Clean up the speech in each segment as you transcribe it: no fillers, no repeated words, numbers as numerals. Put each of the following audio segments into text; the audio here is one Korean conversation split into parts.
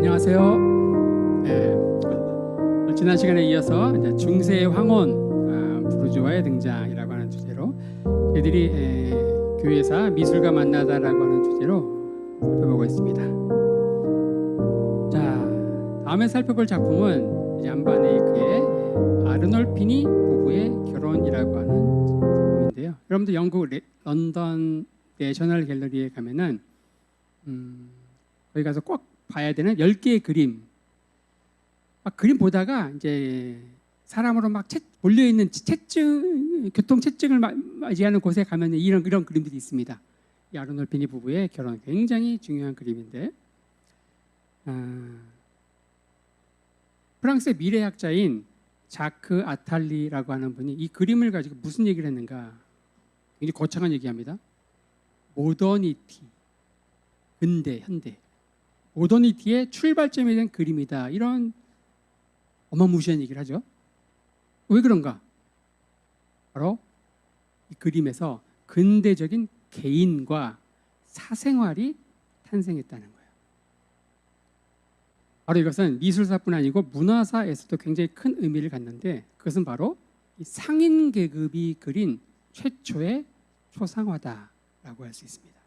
안녕하세요. 지난 시간에 이어서 이제 중세의 황혼 부르주아의 등장이라고 하는 주제로 저희들이 교회사 미술가 만나다라고 하는 주제로 살펴보고 있습니다. 자, 다음에 살펴볼 작품은 이제 안바네이크의 아르놀피니 부부의 결혼이라고 하는 작품인데요. 여러분들 영국 런던 내셔널 갤러리에 가면은 거기 가서 꼭 봐야 되는 10개의 그림. 그림 보다가 이제 사람으로 막 몰려 있는 교통 체증을 맞이하는 곳에 가면 이런 그림들이 있습니다. 이 아르놀피니 부부의 결혼 굉장히 중요한 그림인데, 프랑스의 미래학자인 자크 아탈리라고 하는 분이 이 그림을 가지고 무슨 얘기를 했는가? 굉장히 거창한 얘기합니다. 모더니티, 근대, 현대. 모더니티의 출발점이 된 그림이다. 이런 어마무시한 얘기를 하죠. 왜 그런가? 바로 이 그림에서 근대적인 개인과 사생활이 탄생했다는 거예요. 바로 이것은 미술사뿐 아니고 문화사에서도 굉장히 큰 의미를 갖는데, 그것은 바로 이 상인 계급이 그린 최초의 초상화다라고 할 수 있습니다.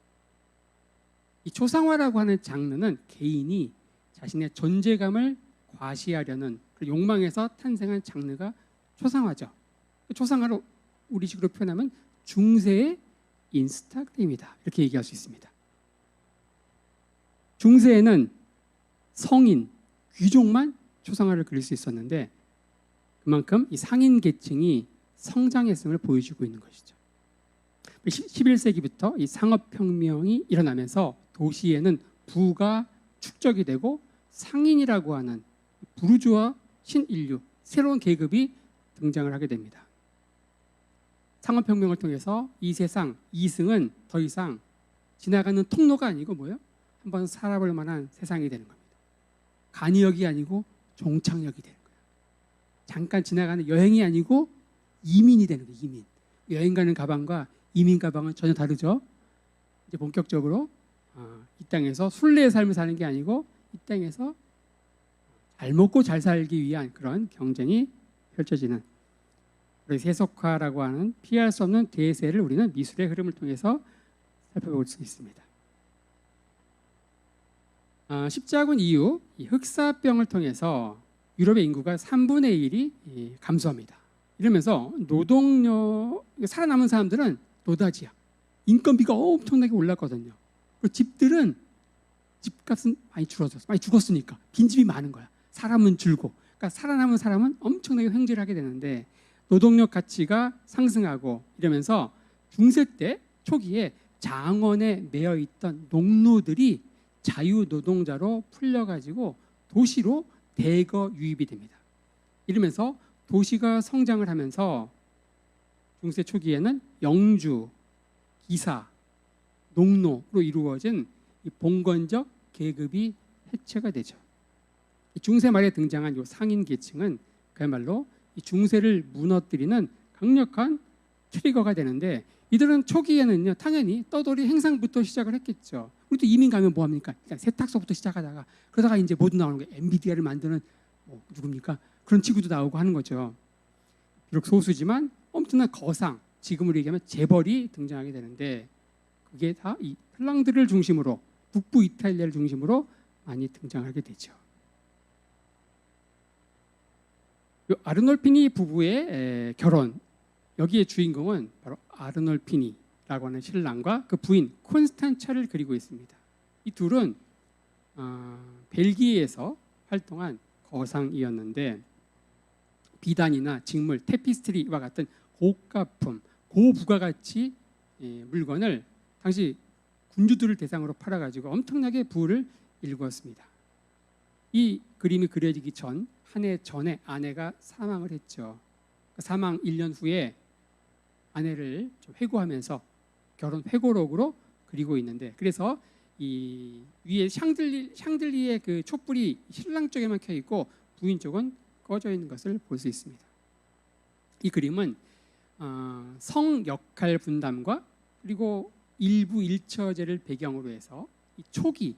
이 초상화라고 하는 장르는 개인이 자신의 존재감을 과시하려는 그 욕망에서 탄생한 장르가 초상화죠. 초상화로 우리식으로 표현하면 중세의 인스타그램이다, 이렇게 얘기할 수 있습니다. 중세에는 성인, 귀족만 초상화를 그릴 수 있었는데, 그만큼 이 상인 계층이 성장했음을 보여주고 있는 것이죠. 11세기부터 이 상업혁명이 일어나면서 도시에는 부가 축적이 되고 상인이라고 하는 부르주아 신인류, 새로운 계급이 등장을 하게 됩니다. 상업혁명을 통해서 이 세상, 이승은 더 이상 지나가는 통로가 아니고 뭐예요? 한번 살아볼 만한 세상이 되는 겁니다. 간이역이 아니고 종착역이 되는 거예요. 잠깐 지나가는 여행이 아니고 이민이 되는 거예요. 이민. 여행 가는 가방과 이민 가방은 전혀 다르죠. 이제 본격적으로 이 땅에서 순례의 삶을 사는 게 아니고 이 땅에서 잘 먹고 잘 살기 위한 그런 경쟁이 펼쳐지는, 세속화라고 하는 피할 수 없는 대세를 우리는 미술의 흐름을 통해서 살펴볼 수 있습니다. 십자군 이후 이 흑사병을 통해서 유럽의 인구가 3분의 1이 감소합니다. 이러면서 노동력, 살아남은 사람들은 노다지야. 인건비가 엄청나게 올랐거든요. 그리고 집들은 집값은 많이 줄어들었어. 많이 죽었으니까 빈집이 많은 거야. 사람은 줄고. 그러니까 살아남은 사람은 엄청나게 횡재를 하게 되는데, 노동력 가치가 상승하고 이러면서 중세 때 초기에 장원에 매여 있던 농노들이 자유노동자로 풀려가지고 도시로 대거 유입이 됩니다. 이러면서 도시가 성장을 하면서 중세 초기에는 영주, 기사, 농노로 이루어진 이 봉건적 계급이 해체가 되죠. 중세 말에 등장한 이 상인 계층은 그야말로 이 중세를 무너뜨리는 강력한 트리거가 되는데, 이들은 초기에는요 당연히 떠돌이 행상부터 시작을 했겠죠. 우리도 이민 가면 뭐 합니까? 일단 세탁소부터 시작하다가 그러다가 이제 모두 나오는 게 엔비디아를 만드는 누굽니까? 그런 친구도 나오고 하는 거죠. 비록 소수지만 엄청난 거상, 지금으로 얘기하면 재벌이 등장하게 되는데, 그게 다 이 플랑드를 중심으로, 북부 이탈리아를 중심으로 많이 등장하게 되죠. 아르놀피니 부부의 결혼, 여기에 주인공은 바로 아르놀피니라고 하는 신랑과 그 부인 콘스탄차를 그리고 있습니다. 이 둘은 벨기에에서 활동한 거상이었는데, 비단이나 직물, 테피스트리와 같은 고가품, 고부가가치 물건을 당시 군주들을 대상으로 팔아가지고 엄청나게 부를 일구었습니다. 이 그림이 그려지기 전 한 해 전에 아내가 사망을 했죠. 사망 1년 후에 아내를 좀 회고하면서 결혼 회고록으로 그리고 있는데, 그래서 이 위에 샹들리의 그 촛불이 신랑 쪽에만 켜 있고 부인 쪽은 꺼져 있는 것을 볼 수 있습니다. 이 그림은 성 역할 분담과 그리고 일부 일처제를 배경으로 해서 이 초기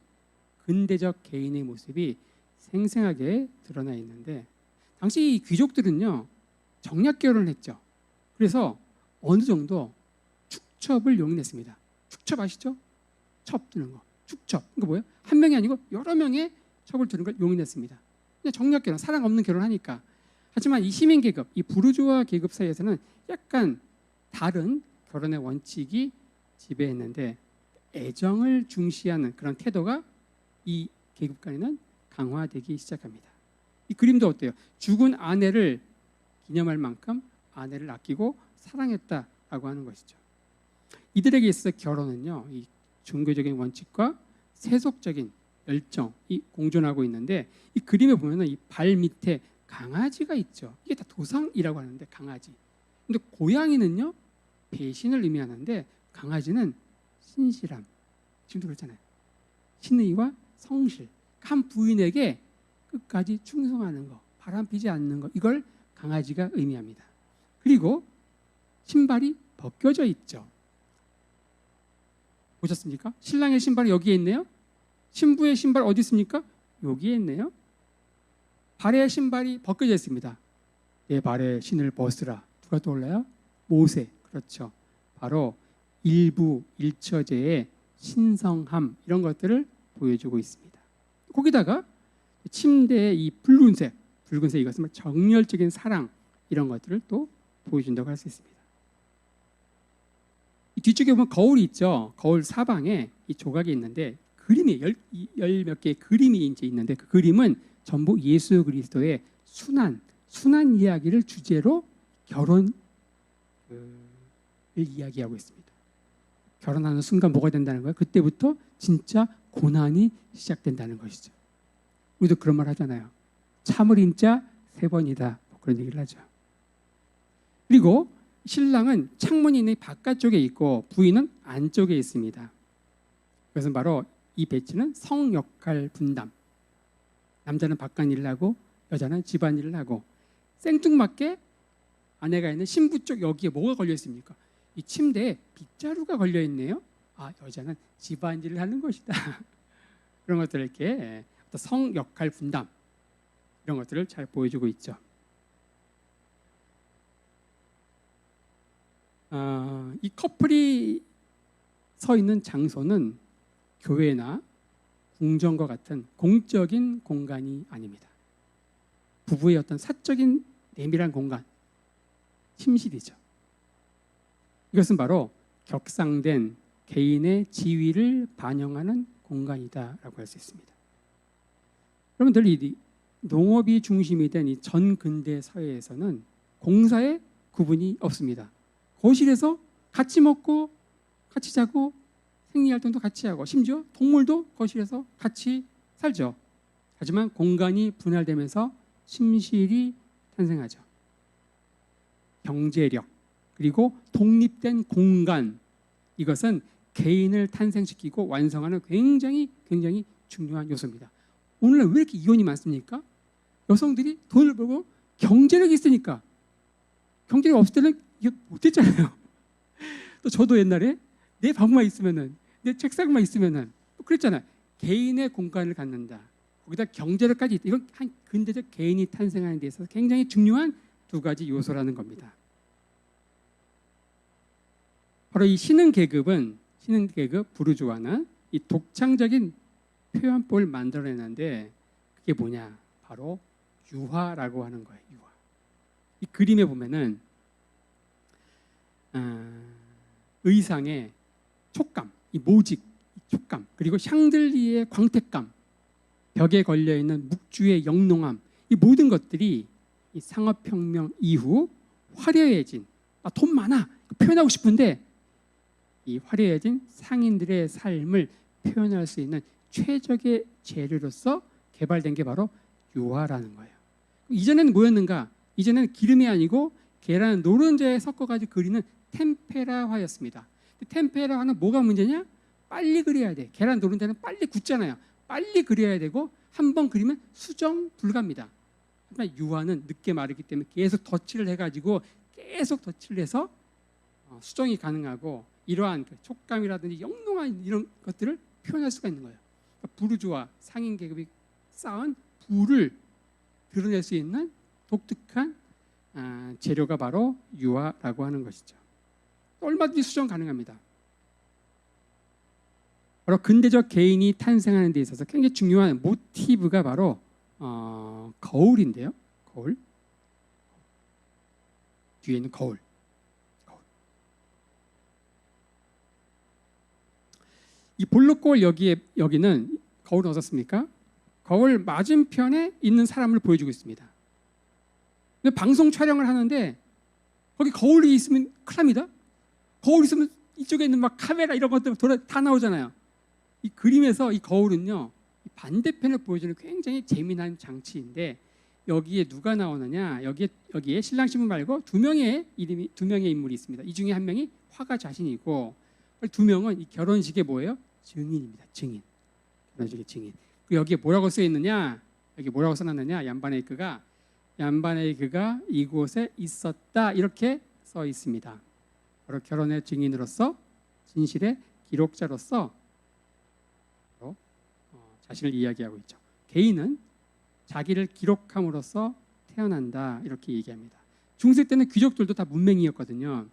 근대적 개인의 모습이 생생하게 드러나 있는데, 당시 이 귀족들은요 정략 결혼을 했죠. 그래서 어느 정도 축첩을 용인했습니다. 축첩 아시죠? 첩 두는 거. 축첩. 그러니까 뭐예요? 한 명이 아니고 여러 명의 첩을 두는 걸 용인했습니다. 그냥 정략 결혼, 사랑 없는 결혼하니까. 하지만 이 시민 계급, 이 부르주아 계급 사이에서는 약간 다른 결혼의 원칙이 지배했는데, 애정을 중시하는 그런 태도가 이 계급 간에는 강화되기 시작합니다. 이 그림도 어때요? 죽은 아내를 기념할 만큼 아내를 아끼고 사랑했다라고 하는 것이죠. 이들에게 있어서 결혼은요, 이 종교적인 원칙과 세속적인 열정이 공존하고 있는데, 이 그림에 보면은 이 발 밑에 강아지가 있죠. 이게 다 도상이라고 하는데, 강아지. 근데 고양이는요 배신을 의미하는데, 강아지는 신실함. 지금도 그렇잖아요. 신의와 성실. 한 부인에게 끝까지 충성하는 거, 바람피지 않는 거, 이걸 강아지가 의미합니다. 그리고 신발이 벗겨져 있죠. 보셨습니까? 신랑의 신발이 여기에 있네요. 신부의 신발 어디 있습니까? 여기에 있네요. 발에 신발이 벗겨져 있습니다. 내 발에 신을 벗으라. 누가 떠올라요? 모세. 그렇죠. 바로 일부 일처제의 신성함, 이런 것들을 보여주고 있습니다. 거기다가 침대의 이 붉은색 이것은 정열적인 사랑, 이런 것들을 또 보여준다고 할 수 있습니다. 이 뒤쪽에 보면 거울이 있죠. 거울 사방에 이 조각이 있는데, 그림이 열 몇 개의 그림이 이제 있는데, 그 그림은 전부 예수 그리스도의 순환 이야기를 주제로 결혼을 이야기하고 있습니다. 결혼하는 순간 뭐가 된다는 거예요? 그때부터 진짜 고난이 시작된다는 것이죠. 우리도 그런 말 하잖아요. 참을 인자 3번이다. 뭐 그런 얘기를 하죠. 그리고 신랑은 창문이 있는 바깥쪽에 있고 부인은 안쪽에 있습니다. 그것은 바로 이 배치는 성 역할 분담. 남자는 바깥 일을 하고 여자는 집안 일을 하고, 생뚱맞게 아내가 있는 신부 쪽 여기에 뭐가 걸려 있습니까? 이 침대에 빗자루가 걸려 있네요. 아, 여자는 집안 일을 하는 것이다. 그런 것들을 이렇게 성 역할 분담, 이런 것들을 잘 보여주고 있죠. 이 커플이 서 있는 장소는 교회나 궁전과 같은 공적인 공간이 아닙니다. 부부의 어떤 사적인 내밀한 공간, 침실이죠. 이것은 바로 격상된 개인의 지위를 반영하는 공간이다라고 할 수 있습니다. 여러분들, 이 농업이 중심이 된 이 전근대 사회에서는 공사에 구분이 없습니다. 거실에서 같이 먹고 같이 자고 생리활동도 같이 하고, 심지어 동물도 거실에서 같이 살죠. 하지만 공간이 분할되면서 침실이 탄생하죠. 경제력, 그리고 독립된 공간, 이것은 개인을 탄생시키고 완성하는 굉장히 중요한 요소입니다. 오늘날 왜 이렇게 이혼이 많습니까? 여성들이 돈을 벌고 경제력이 있으니까. 경제력이 없을 때는 이게 못했잖아요. 또 저도 옛날에 내 방만 있으면은, 내 책상만 있으면은 그랬잖아요. 개인의 공간을 갖는다. 거기다 경제력까지 있다. 이건 한 근대적 개인이 탄생하는 데 있어서 굉장히 중요한 2가지 요소라는 겁니다. 바로 이 신흥 계급 부르주아는 이 독창적인 표현법을 만들어내는데, 그게 뭐냐? 바로 유화라고 하는 거예요. 유화. 이 그림에 보면은 의상의 촉감, 이 모직, 촉감, 그리고 샹들리의 광택감, 벽에 걸려 있는 묵주의 영롱함, 이 모든 것들이 이 상업혁명 이후 화려해진, 돈 많아 표현하고 싶은데, 이 화려해진 상인들의 삶을 표현할 수 있는 최적의 재료로서 개발된 게 바로 유화라는 거예요. 이전에는 뭐였는가? 이전에는 기름이 아니고 계란 노른자에 섞어가지고 그리는 템페라화였습니다. 템페라화는 뭐가 문제냐? 빨리 그려야 돼. 계란 노른자는 빨리 굳잖아요. 빨리 그려야 되고 한 번 그리면 수정 불가입니다. 하지만 유화는 늦게 마르기 때문에 계속 덧칠을 해가지고 계속 덧칠을 해서 수정이 가능하고, 이러한 촉감이라든지 영롱한 이런 것들을 표현할 수가 있는 거예요. 부르주아 상인 계급이 쌓은 부를 드러낼 수 있는 독특한 재료가 바로 유화라고 하는 것이죠. 얼마든지 수정 가능합니다. 바로 근대적 개인이 탄생하는 데 있어서 굉장히 중요한 모티브가 바로 거울인데요. 거울. 뒤에 있는 거울. 이 볼록거울 여기는 거울은 어떻습니까? 거울 맞은편에 있는 사람을 보여주고 있습니다. 근데 방송 촬영을 하는데 거기 거울이 있으면 큰일 납니다. 거울 있으면 이쪽에 있는 막 카메라 이런 것들 다 나오잖아요. 이 그림에서 이 거울은요, 반대편을 보여주는 굉장히 재미난 장치인데 여기에 누가 나오느냐? 여기에 신랑 신부 말고 두 명의 인물이 있습니다. 이 중에 한 명이 화가 자신이고 두 명은 이 결혼식의 뭐예요? 증인입니다. 증인. 결혼식의 증인. 여기에 뭐라고 써 있느냐? 여기 뭐라고 써놨느냐? 얀바네이크가 이곳에 있었다 이렇게 써 있습니다. 바로 결혼의 증인으로서 진실의 기록자로서 자신을 이야기하고 있죠. 개인은 자기를 기록함으로써 태어난다 이렇게 얘기합니다. 중세 때는 귀족들도 다 문맹이었거든요.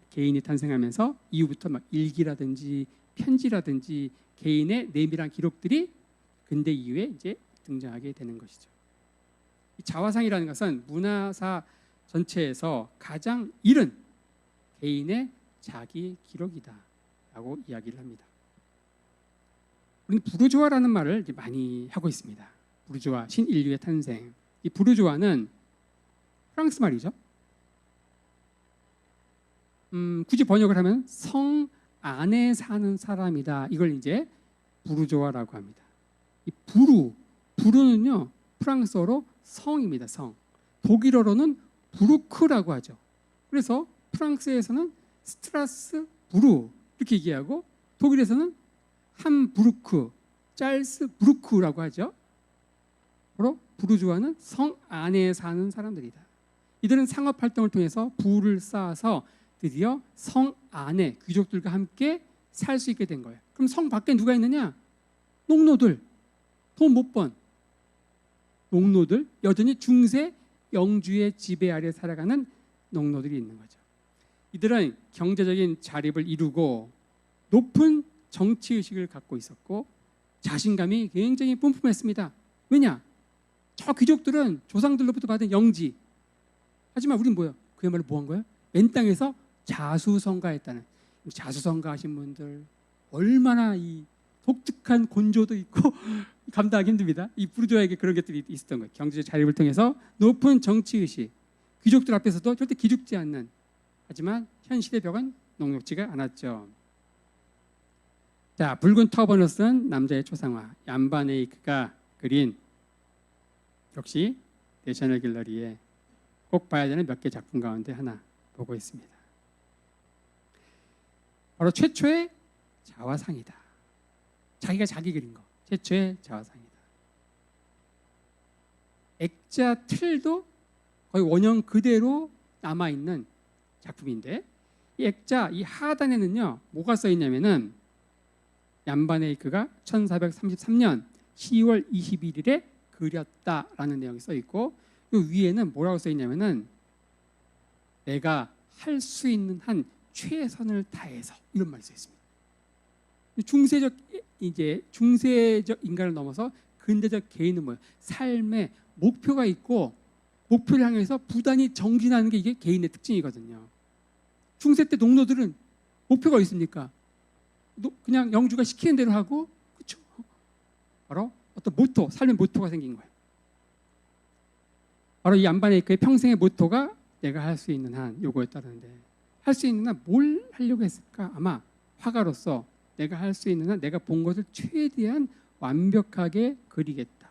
개인이 탄생하면서 이후부터 막 일기라든지 편지라든지 개인의 내밀한 기록들이 근대 이후에 이제 등장하게 되는 것이죠. 이 자화상이라는 것은 문화사 전체에서 가장 이른 개인의 자기 기록이다라고 이야기를 합니다. 우리는 부르주아라는 말을 이제 많이 하고 있습니다. 부르주아, 신인류의 탄생. 이 부르주아는 프랑스 말이죠. 굳이 번역을 하면 성 안에 사는 사람이다. 이걸 이제 부르주아라고 합니다. 이 부르는요 프랑스어로 성입니다. 성. 독일어로는 부르크라고 하죠. 그래서 프랑스에서는 스트라스부르 이렇게 얘기하고 독일에서는 함부르크, 짤스부르크라고 하죠. 바로 부르주아는 성 안에 사는 사람들이다. 이들은 상업 활동을 통해서 부를 쌓아서 드디어 성 안에 귀족들과 함께 살 수 있게 된 거예요. 그럼 성 밖에 누가 있느냐? 농노들, 돈 못 번 농노들, 여전히 중세 영주의 지배 아래 살아가는 농노들이 있는 거죠. 이들은 경제적인 자립을 이루고 높은 정치의식을 갖고 있었고 자신감이 굉장히 뿜뿜했습니다. 왜냐? 저 귀족들은 조상들로부터 받은 영지. 하지만 우린 뭐야? 그야말로 뭐 한 거야? 맨 땅에서 자수성가했다는. 자수성가하신 분들 얼마나 이 독특한 곤조도 있고 감당하기 힘듭니다. 이 부르주아에게 그런 것들이 있었던 거예요. 경제적 자립을 통해서 높은 정치의식, 귀족들 앞에서도 절대 기죽지 않는. 하지만 현실의 벽은 녹록지가 않았죠. 자, 붉은 터번을 쓴 남자의 초상화 얀바네이크가 그린 역시 내셔널 갤러리에 꼭 봐야 되는 몇 개 작품 가운데 하나 보고 있습니다. 바로 최초의 자화상이다. 자기가 자기 그린 거 최초의 자화상이다. 액자 틀도 거의 원형 그대로 남아있는 작품인데 이 액자 이 하단에는요 뭐가 써 있냐면은 얀바네이크가 1433년 10월 21일에 그렸다라는 내용이 써 있고 그 위에는 뭐라고 써 있냐면은 내가 할 수 있는 한 최선을 다해서 이런 말이 써 있습니다. 중세적 인간을 넘어서 근대적 개인은 뭐예요? 삶의 목표가 있고 목표를 향해서 부단히 정진하는 게 이게 개인의 특징이거든요. 중세 때 농노들은 목표가 있습니까? 그냥 영주가 시키는 대로 하고 그렇죠. 바로 어떤 모토, 삶의 모토가 생긴 거예요. 바로 이 얀바네이크의 평생의 모토가 내가 할 수 있는 한 요거였다는데 할 수 있는 한 뭘 하려고 했을까? 아마 화가로서 내가 할 수 있는 한 내가 본 것을 최대한 완벽하게 그리겠다.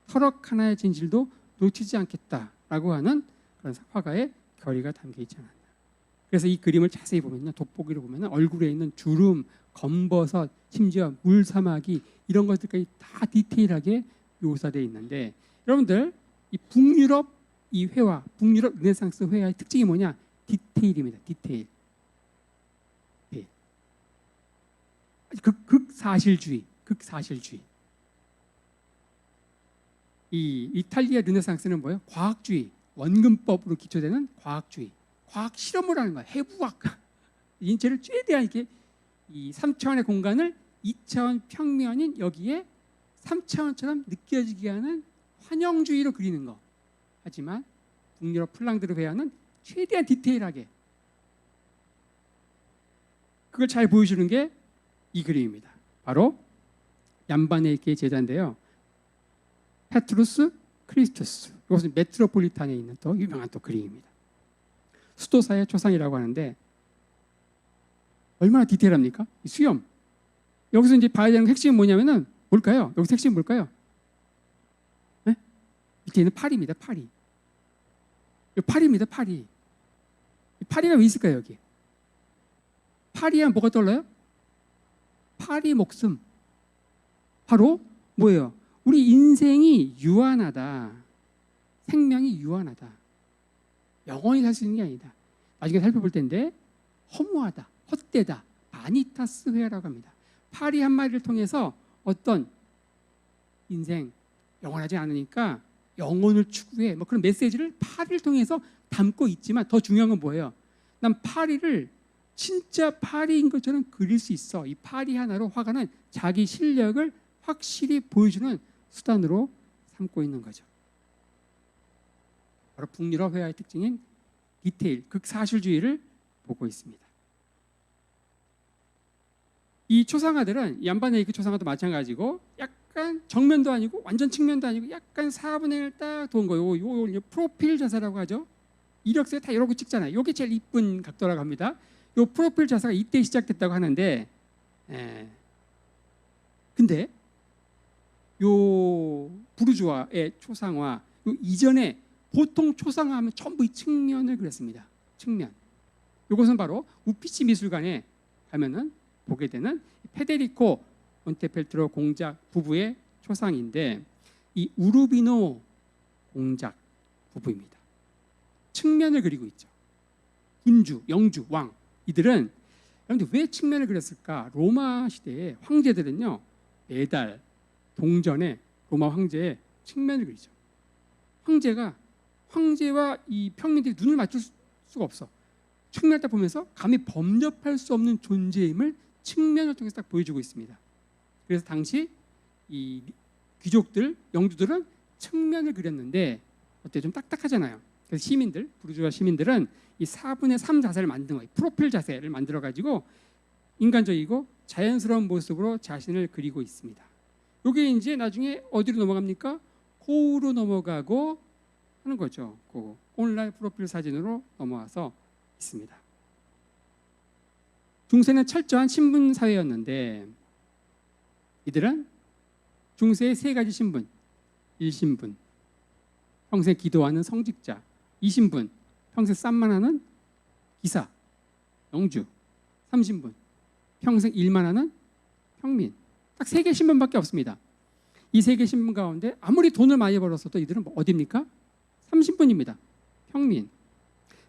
터럭 하나의 진실도 놓치지 않겠다라고 하는 그런 화가의 결의가 담겨 있지 않았나. 그래서 이 그림을 자세히 보면요, 돋보기로 보면 얼굴에 있는 주름, 검버섯, 심지어 물사마귀 이런 것들까지 다 디테일하게 묘사되어 있는데 여러분들 이 북유럽 이 회화, 북유럽 르네상스 회화의 특징이 뭐냐? 디테일입니다. 디테일. 극사실주의, 극사실주의. 이 이탈리아 르네상스는 뭐예요? 과학주의, 원근법으로 기초되는 과학주의, 과학 실험을 하는 거야. 해부학. 인체를 최대한 이렇게 이 3차원의 공간을 2차원 평면인 여기에 3차원처럼 느껴지게 하는 환영주의로 그리는 거. 하지만 북유럽 플랑드르 회화는 최대한 디테일하게 그걸 잘 보여주는 게 이 그림입니다. 바로 얀바네이케의 제자인데요. 페트루스 크리스투스. 이것은 메트로폴리탄에 있는 또 유명한 또 그림입니다. 수도사의 초상이라고 하는데 얼마나 디테일합니까? 수염. 여기서 이제 봐야 되는 핵심이 뭐냐면은 뭘까요? 여기서 핵심이 뭘까요? 네? 밑에 있는 팔입니다. 팔이. 팔입니다. 팔이. 팔이가 왜 있을까요? 여기. 팔이 하면 뭐가 떠올라요? 팔이 목숨. 바로 뭐예요? 우리 인생이 유한하다. 생명이 유한하다. 영원히 살 수 있는 게 아니다. 나중에 살펴볼 텐데 허무하다, 헛되다, 바니타스 회화라고 합니다. 파리 한 마리를 통해서 어떤 인생 영원하지 않으니까 영혼을 추구해 뭐 그런 메시지를 파리를 통해서 담고 있지만 더 중요한 건 뭐예요? 난 파리를 진짜 파리인 것처럼 그릴 수 있어. 이 파리 하나로 화가는 자기 실력을 확실히 보여주는 수단으로 삼고 있는 거죠. 바로 북유럽 회화의 특징인 디테일, 극사실주의를 보고 있습니다. 이 초상화들은 얀바네이크 초상화도 마찬가지고 약간 정면도 아니고 완전 측면도 아니고 약간 4분의 1 딱 도는 거예요. 요 프로필 자세라고 하죠. 이력서에 다 이러고 찍잖아요. 이게 제일 이쁜 각도라고 합니다. 요 프로필 자세가 이때 시작됐다고 하는데 근데 요 부르주아의 초상화 요 이전에 보통 초상화하면 전부 이 측면을 그렸습니다. 측면. 이것은 바로 우피치 미술관에 가면은 보게 되는 페데리코 몬테펠트로 공작 부부의 초상인데 이 우르비노 공작 부부입니다. 측면을 그리고 있죠. 군주, 영주, 왕 이들은 그런데 왜 측면을 그렸을까? 로마 시대의 황제들은요 매달 동전에 로마 황제의 측면을 그리죠. 황제와 이 평민들이 눈을 맞출 수가 없어. 측면을 딱 보면서 감히 범접할 수 없는 존재임을 측면을 통해서 딱 보여주고 있습니다. 그래서 당시 이 귀족들, 영주들은 측면을 그렸는데 어때 좀 딱딱하잖아요. 그래서 시민들, 부르주아 시민들은 이 4분의 3 자세를 만든 거예요. 프로필 자세를 만들어 가지고 인간적이고 자연스러운 모습으로 자신을 그리고 있습니다. 이게 이제 나중에 어디로 넘어갑니까? 거울로 넘어가고 하는 거죠. 그 오늘날 프로필 사진으로 넘어와서 있습니다. 중세는 철저한 신분 사회였는데 이들은 중세의 3가지 신분, 1신분, 평생 기도하는 성직자, 2신분, 평생 쌈만 하는 기사, 영주, 3신분, 평생 일만 하는 평민. 딱 3개 신분밖에 없습니다. 이 3개 신분 가운데 아무리 돈을 많이 벌었어도 이들은 어디입니까? 3신분입니다. 평민.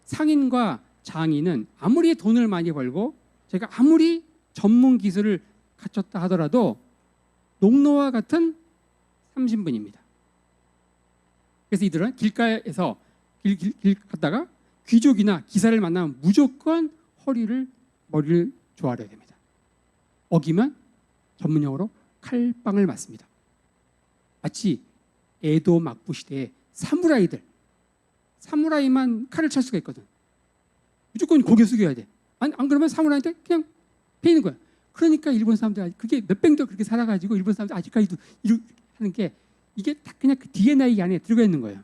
상인과 장인은 아무리 돈을 많이 벌고 제가 아무리 전문 기술을 갖췄다 하더라도 농노와 같은 3신분입니다. 그래서 이들은 길가에서 길 갔다가 귀족이나 기사를 만나면 무조건 머리를 조아려야 됩니다. 어기면 전문용어로 칼빵을 맞습니다. 마치 에도 막부 시대의 사무라이만 칼을 찰 수가 있거든. 무조건 고개 숙여야 돼. 안 그러면 사무라이한테 그냥 패이는 거야. 그러니까 일본 사람들 그게 몇백도 그렇게 살아가지고 일본 사람들 아직까지도 이렇게 하는 게 이게 다 그냥 그 DNA 안에 들어가 있는 거예요.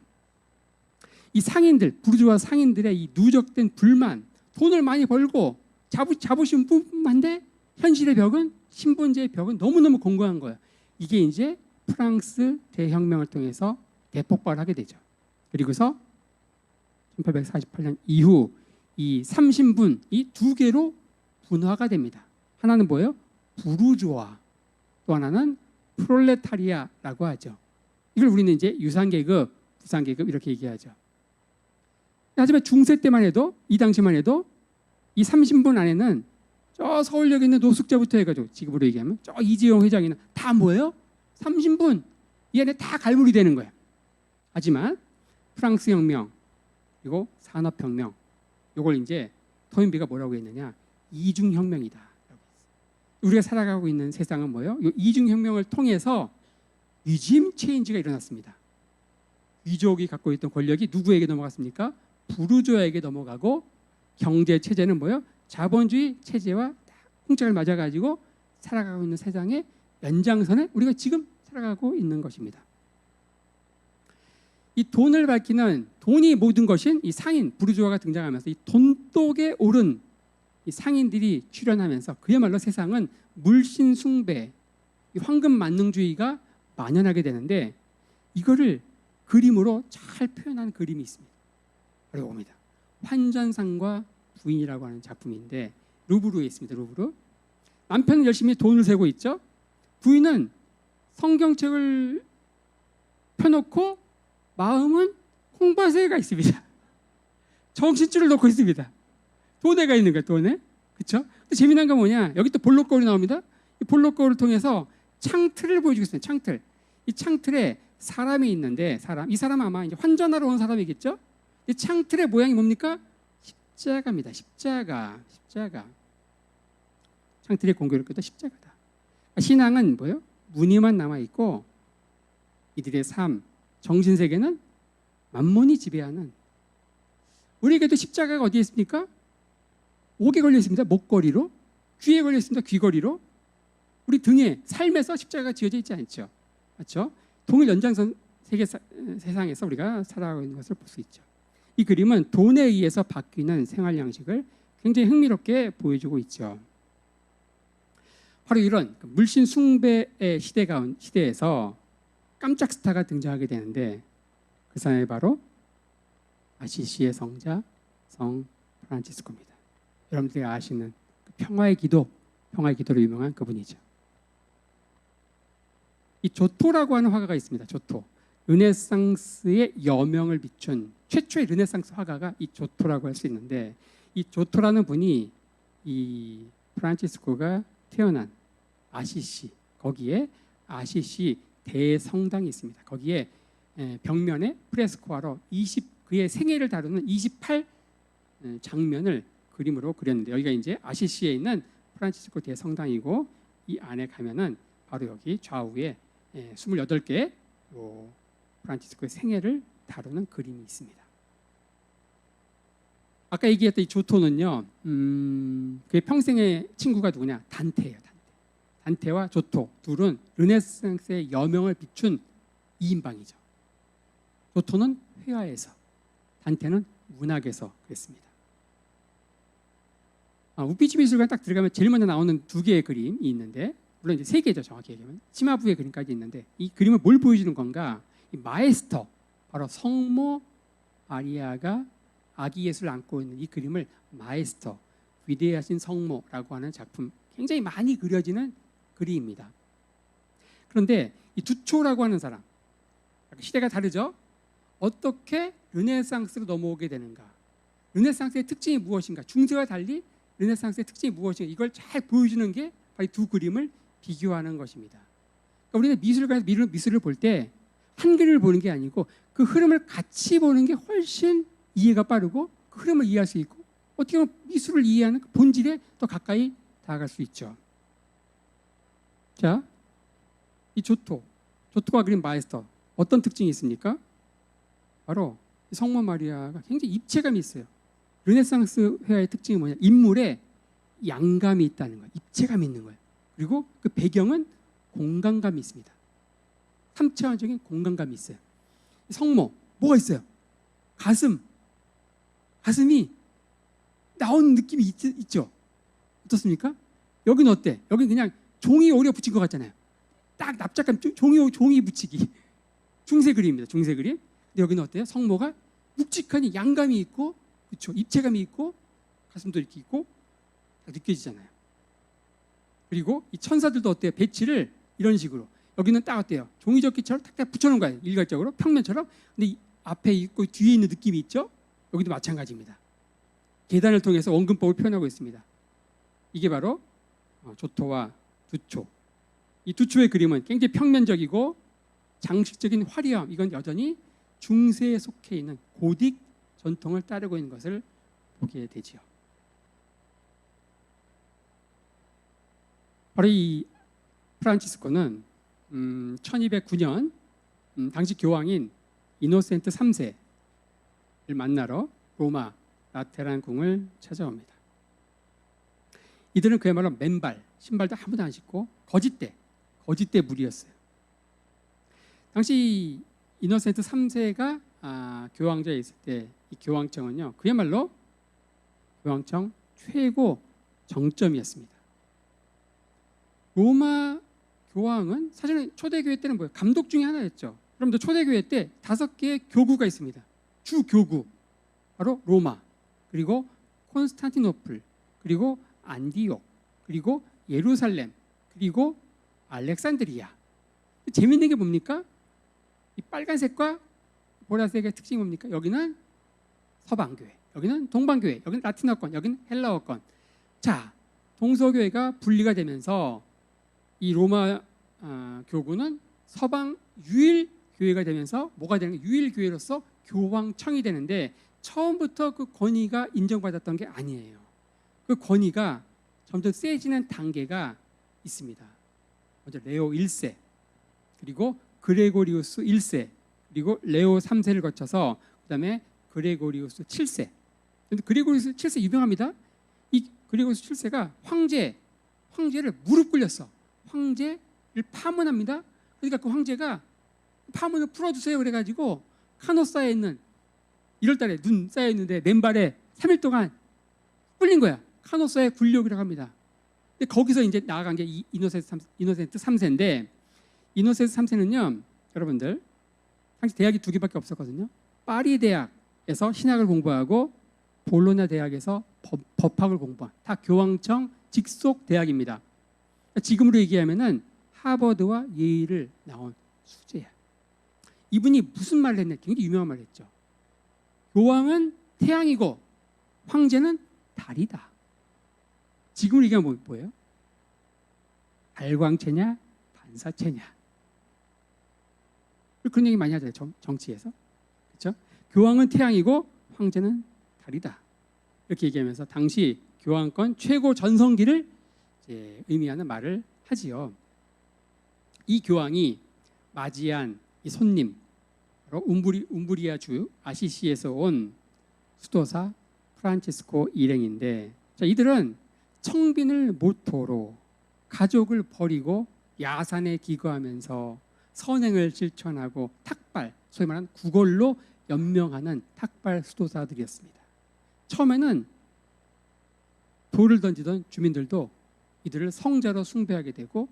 이 상인들, 부르주아 상인들의 이 누적된 불만, 돈을 많이 벌고 자부심 뿐만데 현실의 벽은 신분제의 벽은 너무너무 공고한 거예요. 이게 이제 프랑스 대혁명을 통해서 대폭발하게 되죠. 그리고서 1848년 이후 이 3신분 이 2개로 분화가 됩니다. 하나는 뭐예요? 부르주아, 또 하나는 프롤레타리아라고 하죠. 이걸 우리는 이제 유상계급, 부상계급 이렇게 얘기하죠. 하지만 중세 때만 해도 이 당시만 해도 이 3신분 안에는 저 서울역에 있는 노숙자부터 해가지고 지금으로 얘기하면 저 이재용 회장이나 다 뭐예요? 30분 이 안에 다 갈무리 되는 거야. 하지만 프랑스 혁명 그리고 산업혁명 이걸 이제 토인비가 뭐라고 했느냐? 이중혁명이다. 우리가 살아가고 있는 세상은 뭐예요? 이 이중혁명을 통해서 리짐 체인지가 일어났습니다. 귀족이 갖고 있던 권력이 누구에게 넘어갔습니까? 부르주아에게 넘어가고 경제 체제는 뭐예요? 자본주의 체제와 쿵짝을 맞아가지고 살아가고 있는 세상의 연장선에 우리가 지금 살아가고 있는 것입니다. 이 돈을 밝히는 돈이 모든 것인 이 상인 부르주아가 등장하면서 이 돈독에 오른 이 상인들이 출현하면서 그야말로 세상은 물신 숭배, 이 황금 만능주의가 만연하게 되는데 이거를 그림으로 잘 표현한 그림이 있습니다. 그리고 봅니다. 환전상과 부인이라고 하는 작품인데 루브르에 있습니다. 루브르. 남편은 열심히 돈을 세고 있죠. 부인은 성경책을 펴놓고 마음은 홍바세가 있습니다. 정신줄을 놓고 있습니다. 돈에가 있는 거예요. 돈에. 그렇죠? 근데 재미난 건 뭐냐? 여기 또 볼록 거울이 나옵니다. 이 볼록 거울을 통해서 창틀을 보여주겠습니다. 창틀. 이 창틀에 사람이 있는데 이 사람은 아마 이제 환전하러 온 사람이겠죠? 이 창틀의 모양이 뭡니까? 십자가입니다. 십자가. 창틀의 공교를 끄다 십자가다. 신앙은 뭐예요? 무늬만 남아 있고 이들의 삶, 정신 세계는 만몬이 지배하는. 우리에게도 십자가가 어디에 있습니까? 목에 걸려 있습니다. 목걸이로. 귀에 걸려 있습니다. 귀걸이로. 우리 등에 삶에서 십자가가 지어져 있지 않죠. 맞죠? 동일 연장선 세상에서 우리가 살아가고 있는 것을 볼 수 있죠. 이 그림은 돈에 의해서 바뀌는 생활 양식을 굉장히 흥미롭게 보여주고 있죠. 바로 이런 물신 숭배의 시대에서 깜짝 스타가 등장하게 되는데 그 사람이 바로 아시시의 성자 성 프란치스코입니다. 여러분들이 아시는 평화의 기도로 유명한 그분이죠. 이 조토라고 하는 화가가 있습니다. 조토. 르네상스의 여명을 비춘 최초의 르네상스 화가가 이 조토라고 할 수 있는데 이 조토라는 분이 이 프란치스코가 태어난 아시시 거기에 아시시 대성당이 있습니다. 거기에 벽면에 프레스코화로 그의 생애를 다루는 28 장면을 그림으로 그렸는데 여기가 이제 아시시에 있는 프란치스코 대성당이고 이 안에 가면은 바로 여기 좌우에 28개의 프란치스코의 생애를 다루는 그림이 있습니다. 아까 얘기했던 이 조토는요, 그의 평생의 친구가 누구냐? 단테예요. 단테와 조토 둘은 르네상스의 여명을 비춘 2인방이죠. 조토는 회화에서, 단테는 문학에서 그랬습니다. 우피치 미술관 딱 들어가면 제일 먼저 나오는 2개의 그림이 있는데 물론 이제 3개죠. 정확히 얘기하면 치마부의 그림까지 있는데 이 그림을 뭘 보여주는 건가? 이 마에스터, 바로 성모 마리아가 아기 예수를 안고 있는 이 그림을 마에스터, 위대하신 성모라고 하는 작품, 굉장히 많이 그려지는 그림입니다. 그런데 이 두초라고 하는 사람, 시대가 다르죠? 어떻게 르네상스로 넘어오게 되는가? 르네상스의 특징이 무엇인가? 중세와 달리 르네상스의 특징이 무엇인가? 이걸 잘 보여주는 게 바로 이 2 그림을 비교하는 것입니다. 그러니까 우리는 미술관에서 미술을 볼 때 한 그림을 보는 게 아니고 그 흐름을 같이 보는 게 훨씬 이해가 빠르고 그 흐름을 이해할 수 있고 어떻게 보면 미술을 이해하는 그 본질에 더 가까이 다가갈 수 있죠. 자, 이 조토가 그린 마에스터 어떤 특징이 있습니까? 바로 성모 마리아가 굉장히 입체감이 있어요. 르네상스 회화의 특징이 뭐냐? 인물에 양감이 있다는 거예요. 입체감이 있는 거예요. 그리고 그 배경은 공간감이 있습니다. 3차원적인 공간감이 있어요. 성모, 뭐가 있어요? 가슴이 나오는 느낌이 있죠? 어떻습니까? 여기는 어때? 여기는 그냥 종이 오려 붙인 것 같잖아요. 딱 납작한 종이 붙이기. 중세 그림입니다. 중세 그림. 근데 여기는 어때요? 성모가 묵직하니 양감이 있고, 그렇죠? 입체감이 있고, 가슴도 이렇게 있고, 다 느껴지잖아요. 그리고 이 천사들도 어때요? 배치를 이런 식으로. 여기는 딱 어때요? 종이접기처럼 탁탁 붙여놓은 거예요. 일괄적으로 평면처럼. 근데 이 앞에 있고 뒤에 있는 느낌이 있죠? 여기도 마찬가지입니다. 계단을 통해서 원근법을 표현하고 있습니다. 이게 바로 조토와 두초. 이 두초의 그림은 굉장히 평면적이고 장식적인 화려함, 이건 여전히 중세에 속해 있는 고딕 전통을 따르고 있는 것을 보게 되지요. 바로 이 프란치스코는 1209년 당시 교황인 이노센트 3세를 만나러 로마 라테란 궁을 찾아옵니다. 이들은 그야말로 맨발, 신발도 아무도 안 신고 거짓대 무리였어요. 당시 이노센트 3세가 교황제에 있을 때 이 교황청은요, 그야말로 교황청 최고 정점이었습니다. 로마 교황은 사실은 초대교회 때는 뭐예요? 감독 중에 하나였죠. 여러분들 초대교회 때 5개의 교구가 있습니다. 주 교구, 바로 로마, 그리고 콘스탄티노플, 그리고 안디옥, 그리고 예루살렘, 그리고 알렉산드리아. 재밌는 게 뭡니까? 이 빨간색과 보라색의 특징이 뭡니까? 여기는 서방교회, 여기는 동방교회, 여기는 라틴어권, 여기는 헬라어권. 자, 동서교회가 분리가 되면서 이 로마 교구는 서방 유일 교회가 되면서 뭐가 되는 거예요? 유일 교회로서 교황청이 되는데 처음부터 그 권위가 인정받았던 게 아니에요. 그 권위가 점점 세지는 단계가 있습니다. 먼저 레오 1세, 그리고 그레고리우스 1세, 그리고 레오 3세를 거쳐서 그다음에 그레고리우스 7세. 그레고리우스 7세 유명합니다. 이 그레고리우스 7세가 황제를 무릎 꿇렸어. 황제를 파문합니다. 그러니까 그 황제가 파문을 풀어주세요 그래가지고 카노 쌓여 있는 1월달에 눈 쌓여 있는데 맨발에 3일 동안 꿇린 거야. 카노사의 굴욕이라고 합니다. 근데 거기서 이제 나아간 게 이노센트 3세인데 이노센트 3세는요, 여러분들 당시 대학이 2개밖에 없었거든요. 파리 대학에서 신학을 공부하고 볼로냐 대학에서 법학을 공부한 다 교황청 직속 대학입니다. 지금으로 얘기하면은 하버드와 예일을 나온 수재야. 이분이 무슨 말을 했냐? 굉장히 유명한 말을 했죠. 교황은 태양이고 황제는 달이다. 지금으로 얘기하면 뭐예요? 발광체냐 반사체냐. 그런 얘기 많이 하잖아요. 정치에서. 그렇죠? 교황은 태양이고 황제는 달이다. 이렇게 얘기하면서 당시 교황권 최고 전성기를 이제 의미하는 말을 하지요. 이 교황이 맞이한 이 손님, 바로 움브리아 주 아시시에서 온 수도사 프란치스코 일행인데, 자, 이들은 청빈을 모토로 가족을 버리고 야산에 기거하면서 선행을 실천하고 탁발, 소위 말하는 구걸로 연명하는 탁발 수도사들이었습니다. 처음에는 돌을 던지던 주민들도 이들을 성자로 숭배하게 되고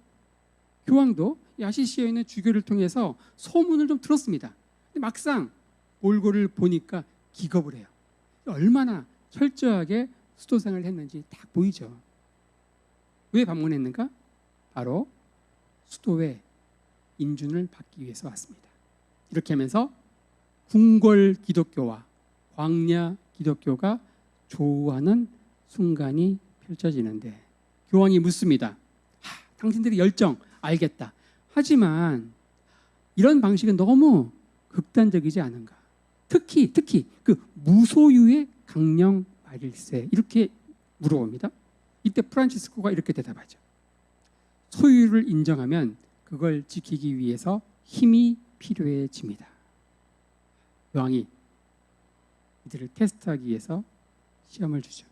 교황도 아시시에 있는 주교를 통해서 소문을 좀 들었습니다. 근데 막상 몰골을 보니까 기겁을 해요. 얼마나 철저하게 수도생활을 했는지 딱 보이죠. 왜 방문했는가? 바로 수도의 인준을 받기 위해서 왔습니다. 이렇게 하면서 궁궐 기독교와 광야 기독교가 조우하는 순간이 펼쳐지는데 교황이 묻습니다. 당신들의 열정 알겠다. 하지만 이런 방식은 너무 극단적이지 않은가? 특히 그 무소유의 강령 말일세, 이렇게 물어봅니다. 이때 프란치스코가 이렇게 대답하죠. 소유를 인정하면 그걸 지키기 위해서 힘이 필요해집니다. 교황이 이들을 테스트하기 위해서 시험을 주죠.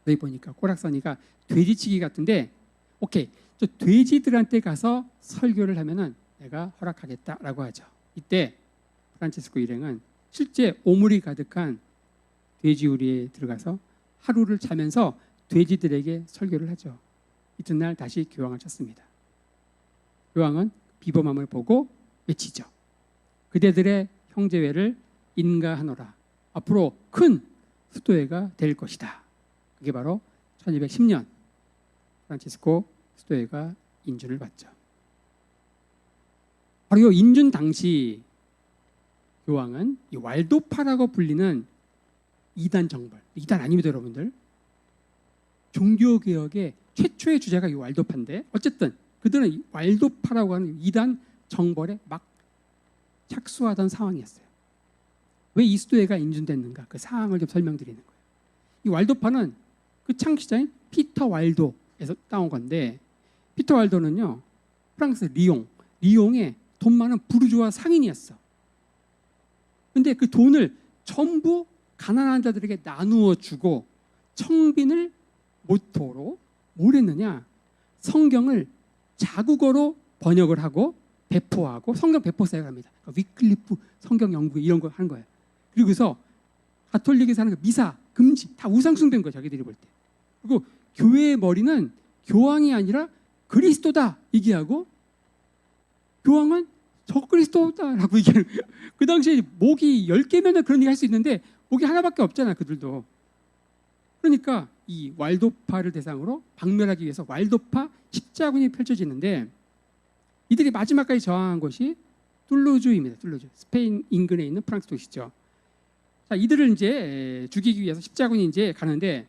여기 보니까 꼬락서니가 돼지치기 같은데, 오케이, 저 돼지들한테 가서 설교를 하면은 내가 허락하겠다라고 하죠. 이때 프란치스코 일행은 실제 오물이 가득한 돼지우리에 들어가서 하루를 자면서 돼지들에게 설교를 하죠. 이튿날 다시 교황을 찾습니다. 교황은 비범함을 보고 외치죠. 그대들의 형제회를 인가하노라. 앞으로 큰 수도회가 될 것이다. 그게 바로 1210년 프란치스코 수도회가 인준을 받죠. 바로 이 인준 당시 교황은 이 왈도파라고 불리는 이단 정벌, 이단 아닙니다 여러분들. 종교개혁의 최초의 주자가 이 왈도파인데 어쨌든 그들은 이 왈도파라고 하는 이단 정벌에 막 착수하던 상황이었어요. 왜 이 수도회가 인준됐는가? 그 상황을 좀 설명드리는 거예요. 이 왈도파는 그 창시자인 피터 왈도에서 따온 건데 피터 왈도는요 프랑스 리옹의 돈 많은 부르주아 상인이었어. 근데 그 돈을 전부 가난한 자들에게 나누어 주고 청빈을 모토로 뭘 했느냐? 성경을 자국어로 번역을 하고 배포하고 성경 배포 사역을 합니다. 그러니까 위클리프 성경 연구 이런 거 하는 거예요. 그리고서 가톨릭에서 하는 미사 금지 다 우상 숭배인 거예요. 자기들이 볼 때. 그리고 교회의 머리는 교황이 아니라 그리스도다 얘기하고 교황은 적그리스도다라고 얘기하는 거예요. 그 당시에 목이 10개면 그런 얘기 할 수 있는데 목이 하나밖에 없잖아 그들도. 그러니까 이 왈도파를 대상으로 박멸하기 위해서 왈도파 십자군이 펼쳐지는데 이들이 마지막까지 저항한 곳이 툴루즈입니다. 툴루즈. 스페인 인근에 있는 프랑스 도시죠. 자, 이들을 이제 죽이기 위해서 십자군이 이제 가는데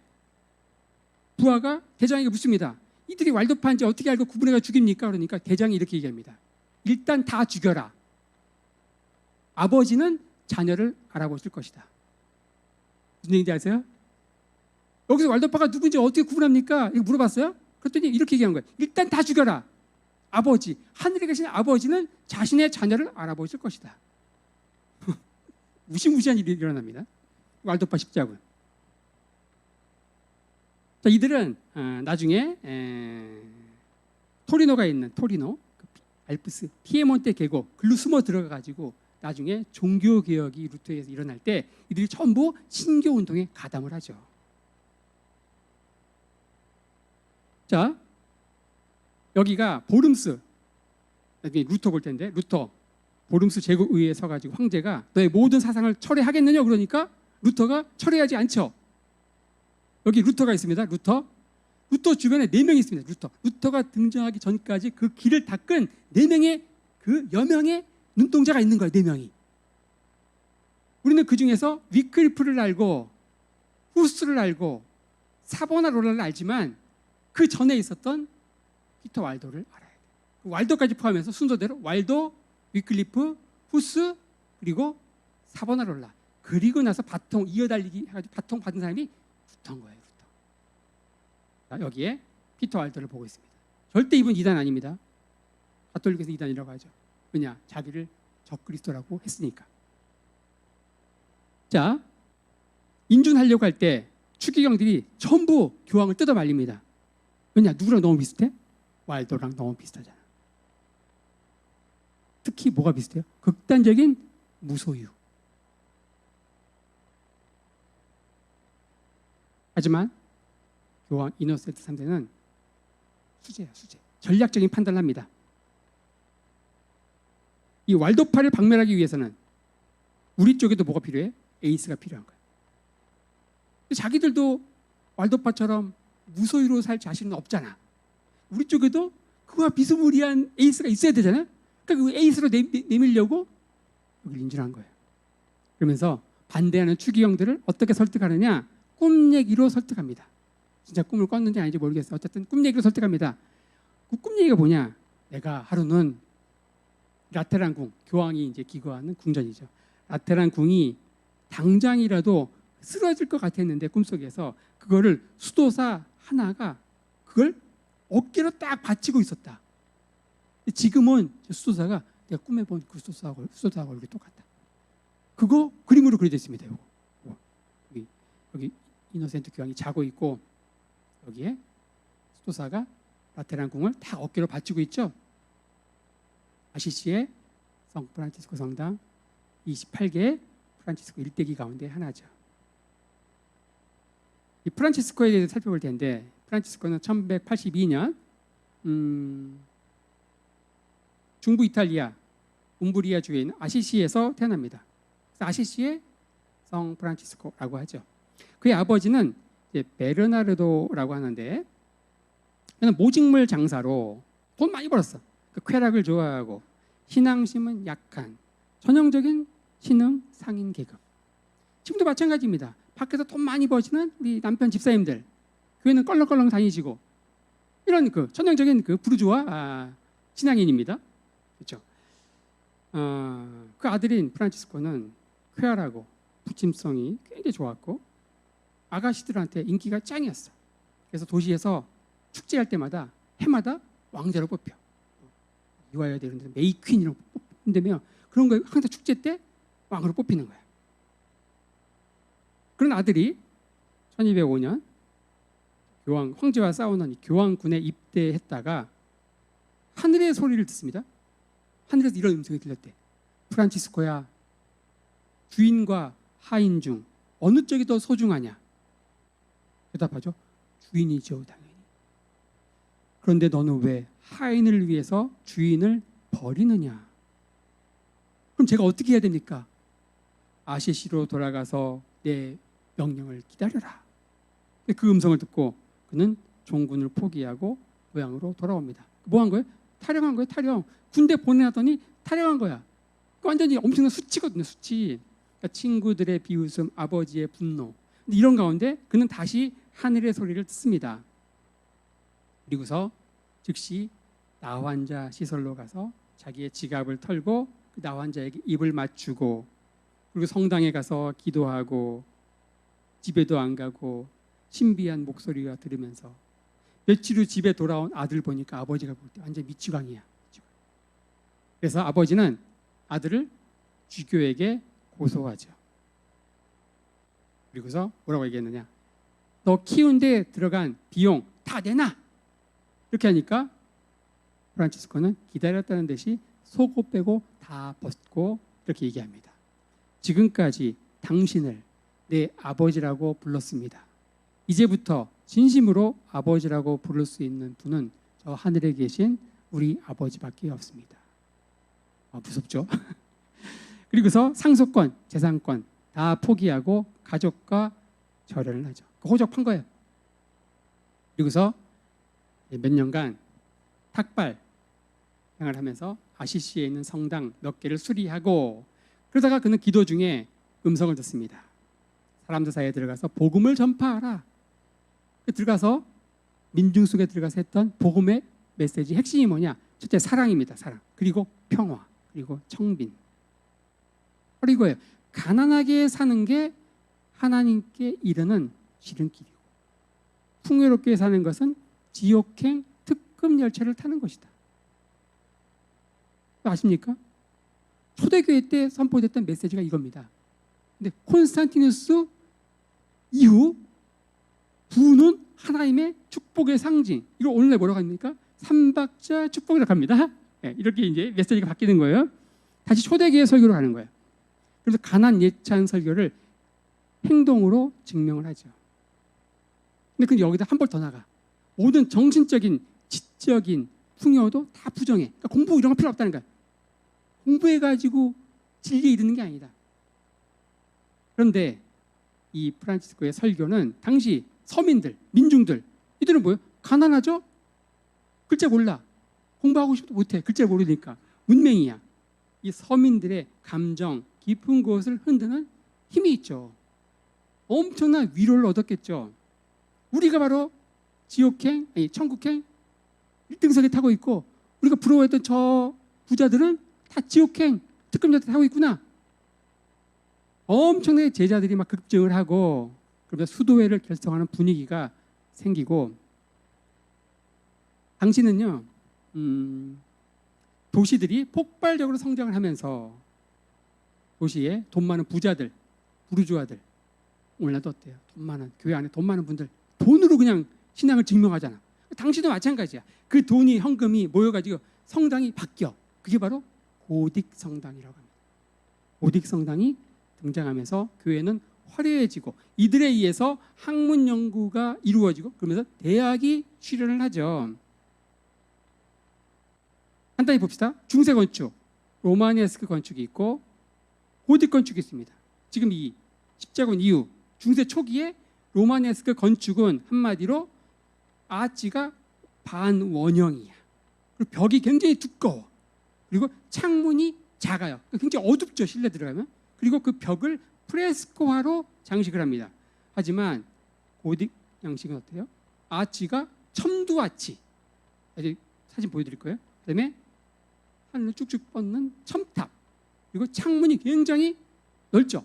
부하가 대장에게 묻습니다. 이들이 왈도파인지 어떻게 알고 구분해가 죽입니까? 그러니까 대장이 이렇게 얘기합니다. 일단 다 죽여라. 아버지는 자녀를 알아보실 것이다. 무슨 얘기인지 아세요? 여기서 왈도파가 누군지 어떻게 구분합니까? 이거 물어봤어요? 그랬더니 이렇게 얘기한 거예요. 일단 다 죽여라. 아버지, 하늘에 계신 아버지는 자신의 자녀를 알아보실 것이다. 무시무시한 일이 일어납니다. 왈도파 십자군. 자, 이들은 나중에 토리노가 있는 토리노, 알프스, 피에몬테 계곡 글로 숨어 들어가가지고 나중에 종교개혁이 루터에서 일어날 때 이들이 전부 신교운동에 가담을 하죠. 자, 여기가 보름스, 여기 루터 볼 텐데 루터 보름스 제국의회에 서가지고 황제가 너의 모든 사상을 철회하겠느냐 그러니까 루터가 철회하지 않죠. 여기 루터가 있습니다. 루터 주변에 4명이 있습니다. 루터가 등장하기 전까지 그 길을 닦은 4명의 그 여명의 눈동자가 있는 거예요. 4명이. 우리는 그 중에서 위클리프를 알고 후스를 알고 사보나로라를 알지만 그 전에 있었던 피터 왈도를 알아야 돼요. 왈도까지 포함해서 순서대로 왈도, 위클리프, 후스 그리고 사보나롤라. 그리고 나서 바통 이어달리기 해가지고 바통 받은 사람이 루터인 거예요. 루터. 자, 여기에 피터 왈도를 보고 있습니다. 절대 이분 이단 아닙니다. 가톨릭에서 이단이라고 하죠. 왜냐? 자기를 적그리스도라고 했으니까. 자, 인준하려고 할 때 추기경들이 전부 교황을 뜯어 말립니다. 왜냐? 누구랑 너무 비슷해? 왈도랑 너무 비슷하잖아. 특히 뭐가 비슷해요? 극단적인 무소유. 하지만 교황 이노센트 3세는 수제야, 수제. 전략적인 판단을 합니다. 이 왈도파를 박멸하기 위해서는 우리 쪽에도 뭐가 필요해? 에이스가 필요한 거예요. 자기들도 왈도파처럼 무소유로 살 자신은 없잖아. 우리 쪽에도 그와 비스무리한 에이스가 있어야 되잖아요. 그러니까 그 에이스로 내밀려고 여기를 인준한 거예요. 그러면서 반대하는 추기경들을 어떻게 설득하느냐? 꿈 얘기로 설득합니다. 진짜 꿈을 꿨는지 아닌지 모르겠어요. 어쨌든 꿈 얘기로 설득합니다. 그 꿈 얘기가 뭐냐? 내가 하루는 라테란 궁, 교황이 이제 기거하는 궁전이죠. 라테란 궁이 당장이라도 쓰러질 것 같았는데 꿈속에서 그거를 수도사 하나가 그걸 어깨로 딱 받치고 있었다. 지금은 수도사가 내가 꿈에 본 그 수도사하고 얼굴이 똑같다. 그거 그림으로 그려져 있습니다. 여기 이노센트 교황이 자고 있고 여기에 수도사가 라테란 궁을 다 어깨로 받치고 있죠. 아시시의 성 프란치스코 성당 28개 프란치스코 일대기 가운데 하나죠. 이 프란치스코에 대해서 살펴볼 텐데 프란치스코는 1182년 중부 이탈리아 움브리아 주에 있는 아시시에서 태어납니다. 아시시의 성 프란치스코라고 하죠. 그의 아버지는 베르나르도라고 하는데 그는 모직물 장사로 돈 많이 벌었어. 그 쾌락을 좋아하고 신앙심은 약한 전형적인 신흥 상인 계급. 지금도 마찬가지입니다. 밖에서 돈 많이 버시는 우리 남편 집사님들 교회는 껄렁껄렁 다니시고 이런 그 전형적인 그 부르주아 신앙인입니다. 그렇죠? 그 아들인 프란치스코는 쾌활하고 부침성이 굉장히 좋았고 아가씨들한테 인기가 짱이었어. 그래서 도시에서 축제할 때마다 해마다 왕자로 뽑혀. 이와야 되는데 메이퀸이라고 뽑는다며 그런 거 항상 축제 때 왕으로 뽑히는 거야. 그런 아들이 1205년 교황 황제와 싸우는 이 교황군에 입대했다가 하늘의 소리를 듣습니다. 하늘에서 이런 음성이 들렸대. 프란치스코야, 주인과 하인 중 어느 쪽이 더 소중하냐? 대답하죠. 주인이죠, 당연히. 그런데 너는 왜 하인을 위해서 주인을 버리느냐? 그럼 제가 어떻게 해야 됩니까? 아시시로 돌아가서 내 명령을 기다려라. 그 음성을 듣고 그는 종군을 포기하고 고향으로 돌아옵니다. 뭐 한 거예요? 탈영한 거예요. 탈영. 군대 보내놨더니 탈영한 거야. 완전히 엄청난 수치거든요. 수치. 그러니까 친구들의 비웃음, 아버지의 분노. 근데 이런 가운데 그는 다시 하늘의 소리를 듣습니다. 그리고서 즉시 나환자 시설로 가서 자기의 지갑을 털고 그 나환자에게 입을 맞추고 그리고 성당에 가서 기도하고 집에도 안 가고 신비한 목소리가 들으면서 며칠 후 집에 돌아온 아들 보니까 아버지가 볼 때 완전 미치광이야. 그래서 아버지는 아들을 주교에게 고소하죠. 그리고서 뭐라고 얘기했느냐? 너 키운데 들어간 비용 다 내놔. 이렇게 하니까 프란치스코는 기다렸다는 듯이 속옷 빼고 다 벗고 이렇게 얘기합니다. 지금까지 당신을 내 아버지라고 불렀습니다. 이제부터 진심으로 아버지라고 부를 수 있는 분은 저 하늘에 계신 우리 아버지밖에 없습니다. 무섭죠? 그리고서 상속권, 재산권 다 포기하고 가족과 절연을 하죠. 호적판 거예요. 그리고서 몇 년간 탁발 생활을 하면서 아시시에 있는 성당 몇 개를 수리하고 그러다가 그는 기도 중에 음성을 듣습니다. 사람들 사이에 들어가서 복음을 전파하라. 들어가서 민중 속에 들어가서 했던 복음의 메시지 핵심이 뭐냐? 첫째 사랑입니다. 사랑. 그리고 평화. 그리고 청빈. 바로 이거예요. 가난하게 사는 게 하나님께 이르는 지름길이고 풍요롭게 사는 것은 지옥행 특급 열차를 타는 것이다. 아십니까? 초대교회 때 선포됐던 메시지가 이겁니다. 근데 콘스탄티누스 이후 부는 하나님의 축복의 상징. 이거 오늘날 뭐라고 합니까? 삼박자 축복이라고 합니다. 네, 이렇게 이제 메시지가 바뀌는 거예요. 다시 초대교회 설교로 가는 거예요. 그래서 가난 예찬 설교를 행동으로 증명을 하죠. 근데 여기다 한 발 더 나가. 모든 정신적인, 지적인 풍요도 다 부정해. 그러니까 공부 이런 거 필요 없다는 거야. 공부해가지고 진리에 이르는 게 아니다. 그런데 이 프란치스코의 설교는 당시 서민들, 민중들 이들은 뭐예요? 가난하죠? 글자 몰라. 공부하고 싶어도 못해. 글자 모르니까. 문맹이야. 이 서민들의 감정, 깊은 곳을 흔드는 힘이 있죠. 엄청난 위로를 얻었겠죠. 우리가 바로 지옥행, 아니 천국행 1등석에 타고 있고 우리가 부러워했던 저 부자들은 다 지옥행 특급열차 타고 있구나. 엄청나게 제자들이 막 급증을 하고 그러면서 수도회를 결성하는 분위기가 생기고 당시는요 도시들이 폭발적으로 성장을 하면서 도시에 돈 많은 부자들, 부르주아들 오늘날도 어때요? 돈 많은 교회 안에 돈 많은 분들 돈으로 그냥 신앙을 증명하잖아. 당시도 마찬가지야. 그 돈이 현금이 모여가지고 성당이 바뀌어. 그게 바로 고딕 성당이라고 합니다. 고딕 성당이 등장하면서 교회는 화려해지고 이들에 의해서 학문 연구가 이루어지고 그러면서 대학이 출현을 하죠. 간단히 봅시다. 중세 건축, 로마네스크 건축이 있고 고딕 건축이 있습니다. 지금 이 십자군 이후 중세 초기에 로마네스크 건축은 한마디로 아치가 반원형이야. 그리고 벽이 굉장히 두꺼워. 그리고 창문이 작아요. 굉장히 어둡죠, 실내 들어가면. 그리고 그 벽을 프레스코화로 장식을 합니다. 하지만 고딕 양식은 어때요? 아치가 첨두 아치. 이제 사진 보여드릴 거예요. 그다음에 하늘을 쭉쭉 뻗는 첨탑. 그리고 창문이 굉장히 넓죠.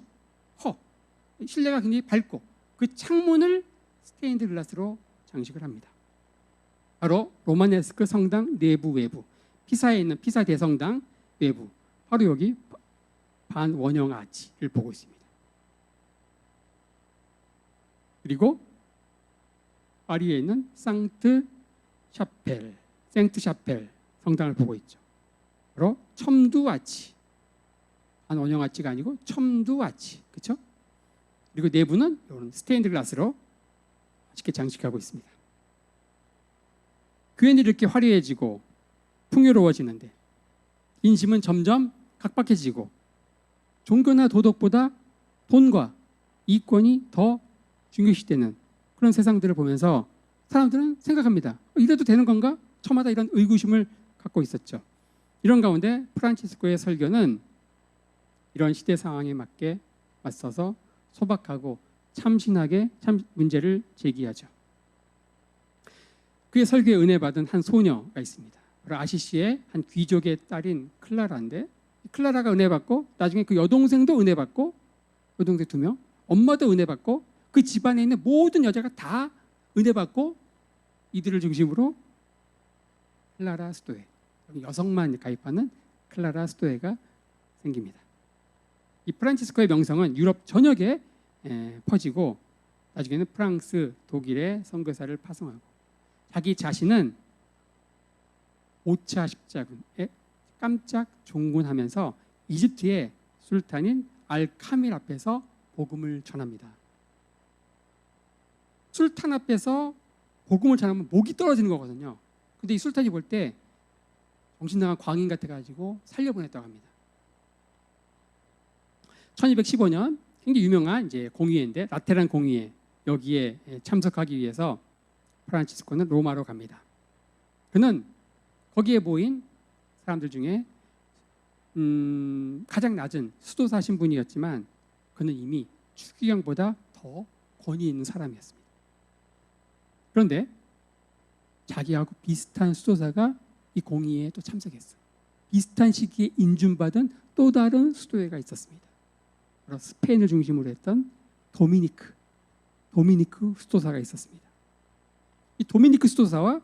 실내가 굉장히 밝고 그 창문을 스테인드 글라스로 장식을 합니다. 바로 로마네스크 성당 내부 외부, 피사에 있는 피사 대성당 외부, 바로 여기 반원형 아치를 보고 있습니다. 그리고 파리에 있는 생트 샤펠 성당을 보고 있죠. 바로 첨두 아치, 반원형 아치가 아니고 첨두 아치, 그렇죠? 그리고 내부는 이런 스테인드 글라스로 쉽게 장식하고 있습니다. 교회는 이렇게 화려해지고 풍요로워지는데 인심은 점점 각박해지고 종교나 도덕보다 돈과 이권이 더 중요시되는 그런 세상들을 보면서 사람들은 생각합니다. 이래도 되는 건가? 저마다 이런 의구심을 갖고 있었죠. 이런 가운데 프란치스코의 설교는 이런 시대 상황에 맞게 맞서서 소박하고 참신하게 문제를 제기하죠. 그의 설교에 은혜 받은 한 소녀가 있습니다. 바로 아시시의 한 귀족의 딸인 클라라인데, 클라라가 은혜 받고 나중에 그 여동생도 은혜 받고, 여동생 2명, 엄마도 은혜 받고, 그 집안에 있는 모든 여자가 다 은혜 받고, 이들을 중심으로 클라라 스토에, 여성만 가입하는 클라라 스토에가 생깁니다. 이 프란치스코의 명성은 유럽 전역에 퍼지고 나중에는 프랑스, 독일의 선교사를 파송하고 자기 자신은 5차 십자군에 깜짝 종군하면서 이집트의 술탄인 알카밀 앞에서 복음을 전합니다. 술탄 앞에서 복음을 전하면 목이 떨어지는 거거든요. 근데 이 술탄이 볼 때 정신 나간 광인 같아가지고 살려보냈다고 합니다. 1215년 굉장히 유명한 이제 공의회인데 라테란 공의회, 여기에 참석하기 위해서 프란치스코는 로마로 갑니다. 그는 거기에 모인 사람들 중에 가장 낮은 수도사 신분이었지만 그는 이미 추기경보다 더 권위 있는 사람이었습니다. 그런데 자기하고 비슷한 수도사가 이 공의회에 또 참석했어요. 비슷한 시기에 인준받은 또 다른 수도회가 있었습니다. 바로 스페인을 중심으로 했던 도미니크 수도사가 있었습니다. 이 도미니크 수도사와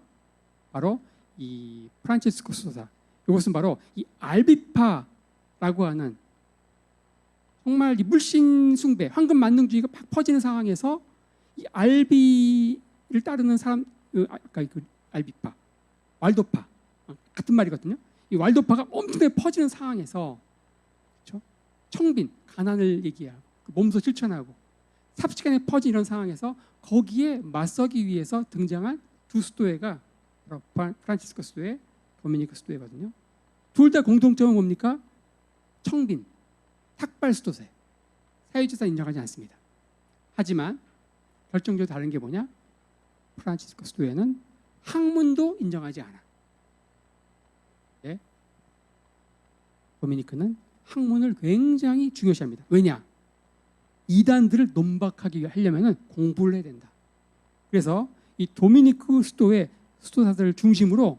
바로 이 프란치스코 수도사, 이것은 바로 이 알비파라고 하는 정말 이 물신 숭배, 황금 만능주의가 팍 퍼지는 상황에서 이 알비를 따르는 사람, 아까 그 알비파, 왈도파 같은 말이거든요. 이 왈도파가 엄청나게 퍼지는 상황에서, 그렇죠? 청빈, 가난을 얘기하고 몸소 실천하고 삽시간에 퍼진 이런 상황에서 거기에 맞서기 위해서 등장한 두 수도회가 프란치스코 수도회, 도미니크 수도회거든요. 둘 다 공통점은 뭡니까? 청빈, 탁발 수도세, 사유재산 인정하지 않습니다. 하지만 결정적으로 다른 게 뭐냐? 프란치스코 수도회는 학문도 인정하지 않아. 네? 도미니크는 학문을 굉장히 중요시합니다. 왜냐? 이단들을 논박하기 하려면 공부를 해야 된다. 그래서 이 도미니크 수도의 수도사들을 중심으로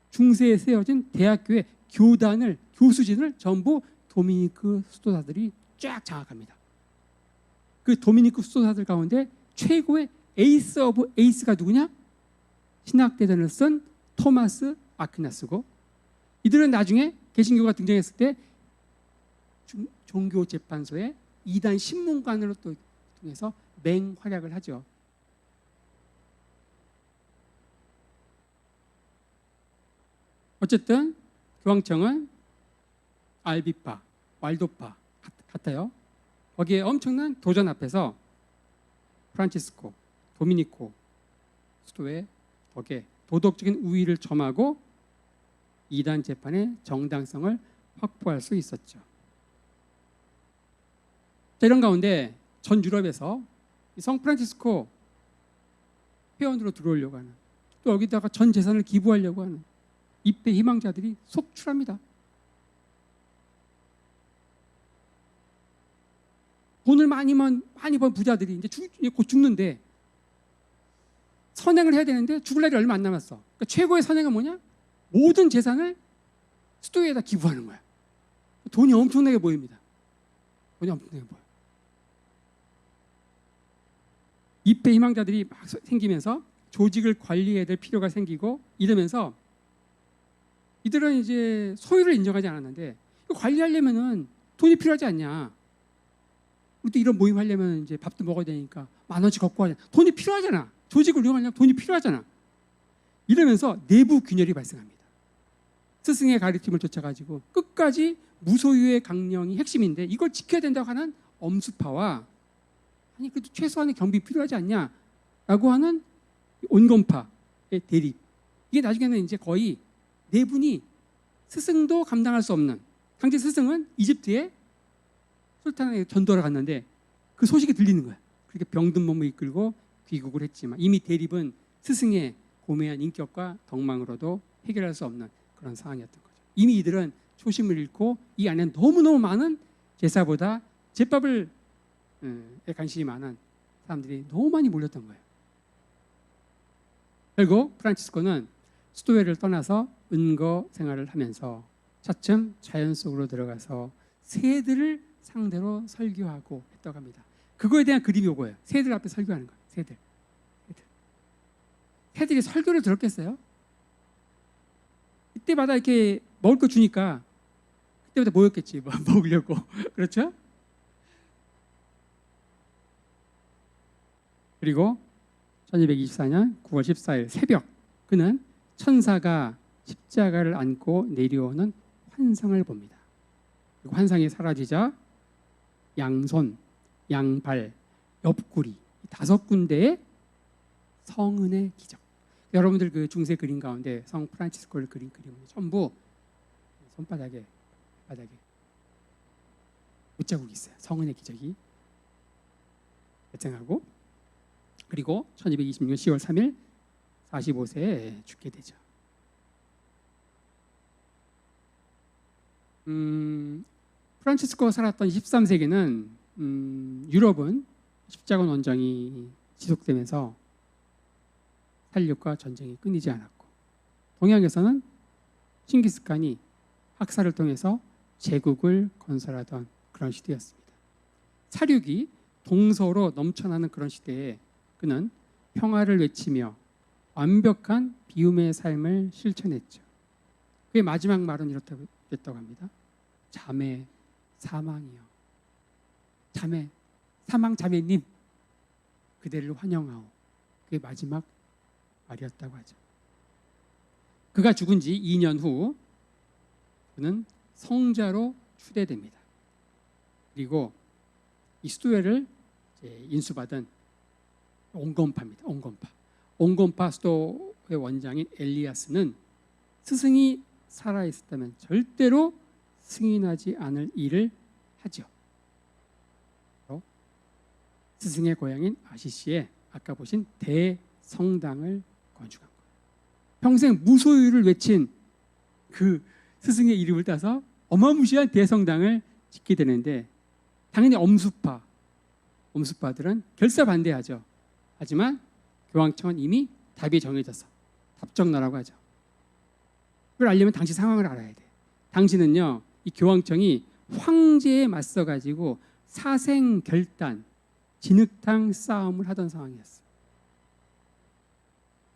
중세에 세워진 대학교의 교단을, 교수진을 전부 도미니크 수도사들이 쫙 장악합니다. 그 도미니크 수도사들 가운데 최고의 에이스 오브 에이스가 누구냐? 신학대전을 쓴 토마스 아퀴나스고, 이들은 나중에 개신교가 등장했을 때 종교재판소의 이단 신문관으로 또 통해서 맹활약을 하죠. 어쨌든 교황청은 알비파, 왈도파 같아요. 거기에 엄청난 도전 앞에서 프란치스코, 도미니코 수도의 덕에 도덕적인 우위를 점하고 이단 재판의 정당성을 확보할 수 있었죠. 자, 이런 가운데 전 유럽에서 성 프란치스코 회원으로 들어오려고 하는, 또 여기다가 전 재산을 기부하려고 하는 입회 희망자들이 속출합니다. 돈을 많이 번 부자들이 이제 곧 죽는데 선행을 해야 되는데 죽을 날이 얼마 안 남았어. 그러니까 최고의 선행은 뭐냐? 모든 재산을 수도에다 기부하는 거야. 돈이 엄청나게 보입니다. 돈이 엄청나게 보여. 입회 희망자들이 막 생기면서 조직을 관리해야 될 필요가 생기고 이러면서 이들은 이제 소유를 인정하지 않았는데 이거 관리하려면은 돈이 필요하지 않냐? 우리도 이런 모임 하려면 이제 밥도 먹어야 되니까 10,000원씩 걷고 하잖아. 돈이 필요하잖아. 조직을 운영하려면 돈이 필요하잖아. 이러면서 내부 균열이 발생합니다. 스승의 가르침을 쫓아가지고 끝까지 무소유의 강령이 핵심인데 이걸 지켜야 된다고 하는 엄수파와 아니 그래도 최소한의 경비 필요하지 않냐라고 하는 온건파의 대립. 이게 나중에는 이제 거의 네 분이 스승도 감당할 수 없는. 당시 스승은 이집트에 술탄에 전도하러 갔는데 그 소식이 들리는 거야. 그렇게 병든 몸을 이끌고 귀국을 했지만 이미 대립은 스승의 고매한 인격과 덕망으로도 해결할 수 없는 그런 상황이었던 거죠. 이미 이들은 초심을 잃고 이 안에 너무너무 많은 제사보다 제밥을 관심이 많은 사람들이 너무 많이 몰렸던 거예요. 결국 프란치스코는 수도회를 떠나서 은거 생활을 하면서 차츰 자연 속으로 들어가서 새들을 상대로 설교하고 했다고 합니다. 그거에 대한 그림이 오고요. 새들 앞에 설교하는 거예요. 새들이 설교를 들었겠어요? 그때마다 이렇게 먹을 거 주니까 그때마다 모였겠지. 먹으려고. 그렇죠? 그리고 1224년 9월 14일 새벽 그는 천사가 십자가를 안고 내려오는 환상을 봅니다. 그리고 환상이 사라지자 양손, 양발, 옆구리 5군데의 성은의 기적. 여러분들 그 중세 그림 가운데 성 프란치스코를 그린 그림은 전부 손바닥에 바닥에 못자국이 있어요. 성은의 기적이 발생하고 그리고 1226년 10월 3일 45세에 죽게 되죠. 프란치스코가 살았던 13세기는 유럽은 십자군 원정이 지속되면서 살육과 전쟁이 끊이지 않았고 동양에서는 칭기스칸이 학살을 통해서 제국을 건설하던 그런 시대였습니다. 살육이 동서로 넘쳐나는 그런 시대에 그는 평화를 외치며 완벽한 비움의 삶을 실천했죠. 그의 마지막 말은 이렇다고 했다고 합니다. 자매 사망이요. 자매 사망 자매님 그대를 환영하오. 그의 마지막 말이었다고 하죠. 그가 죽은 지 2년 후 그는 성자로 추대됩니다. 그리고 이 수도회를 인수받은 온건파입니다. 온건파 수도회 원장인 엘리아스는 스승이 살아있었다면 절대로 승인하지 않을 일을 하죠. 스승의 고향인 아시시에 아까 보신 대성당을 건축한 거예요. 평생 무소유를 외친 그 스승의 이름을 따서 어마무시한 대성당을 짓게 되는데 당연히 엄수파들은 결사반대하죠. 하지만 교황청은 이미 답이 정해져서 답정너라고 하죠. 그걸 알려면 당시 상황을 알아야 돼. 당시는요, 이 교황청이 황제에 맞서가지고 사생결단, 진흙탕 싸움을 하던 상황이었어.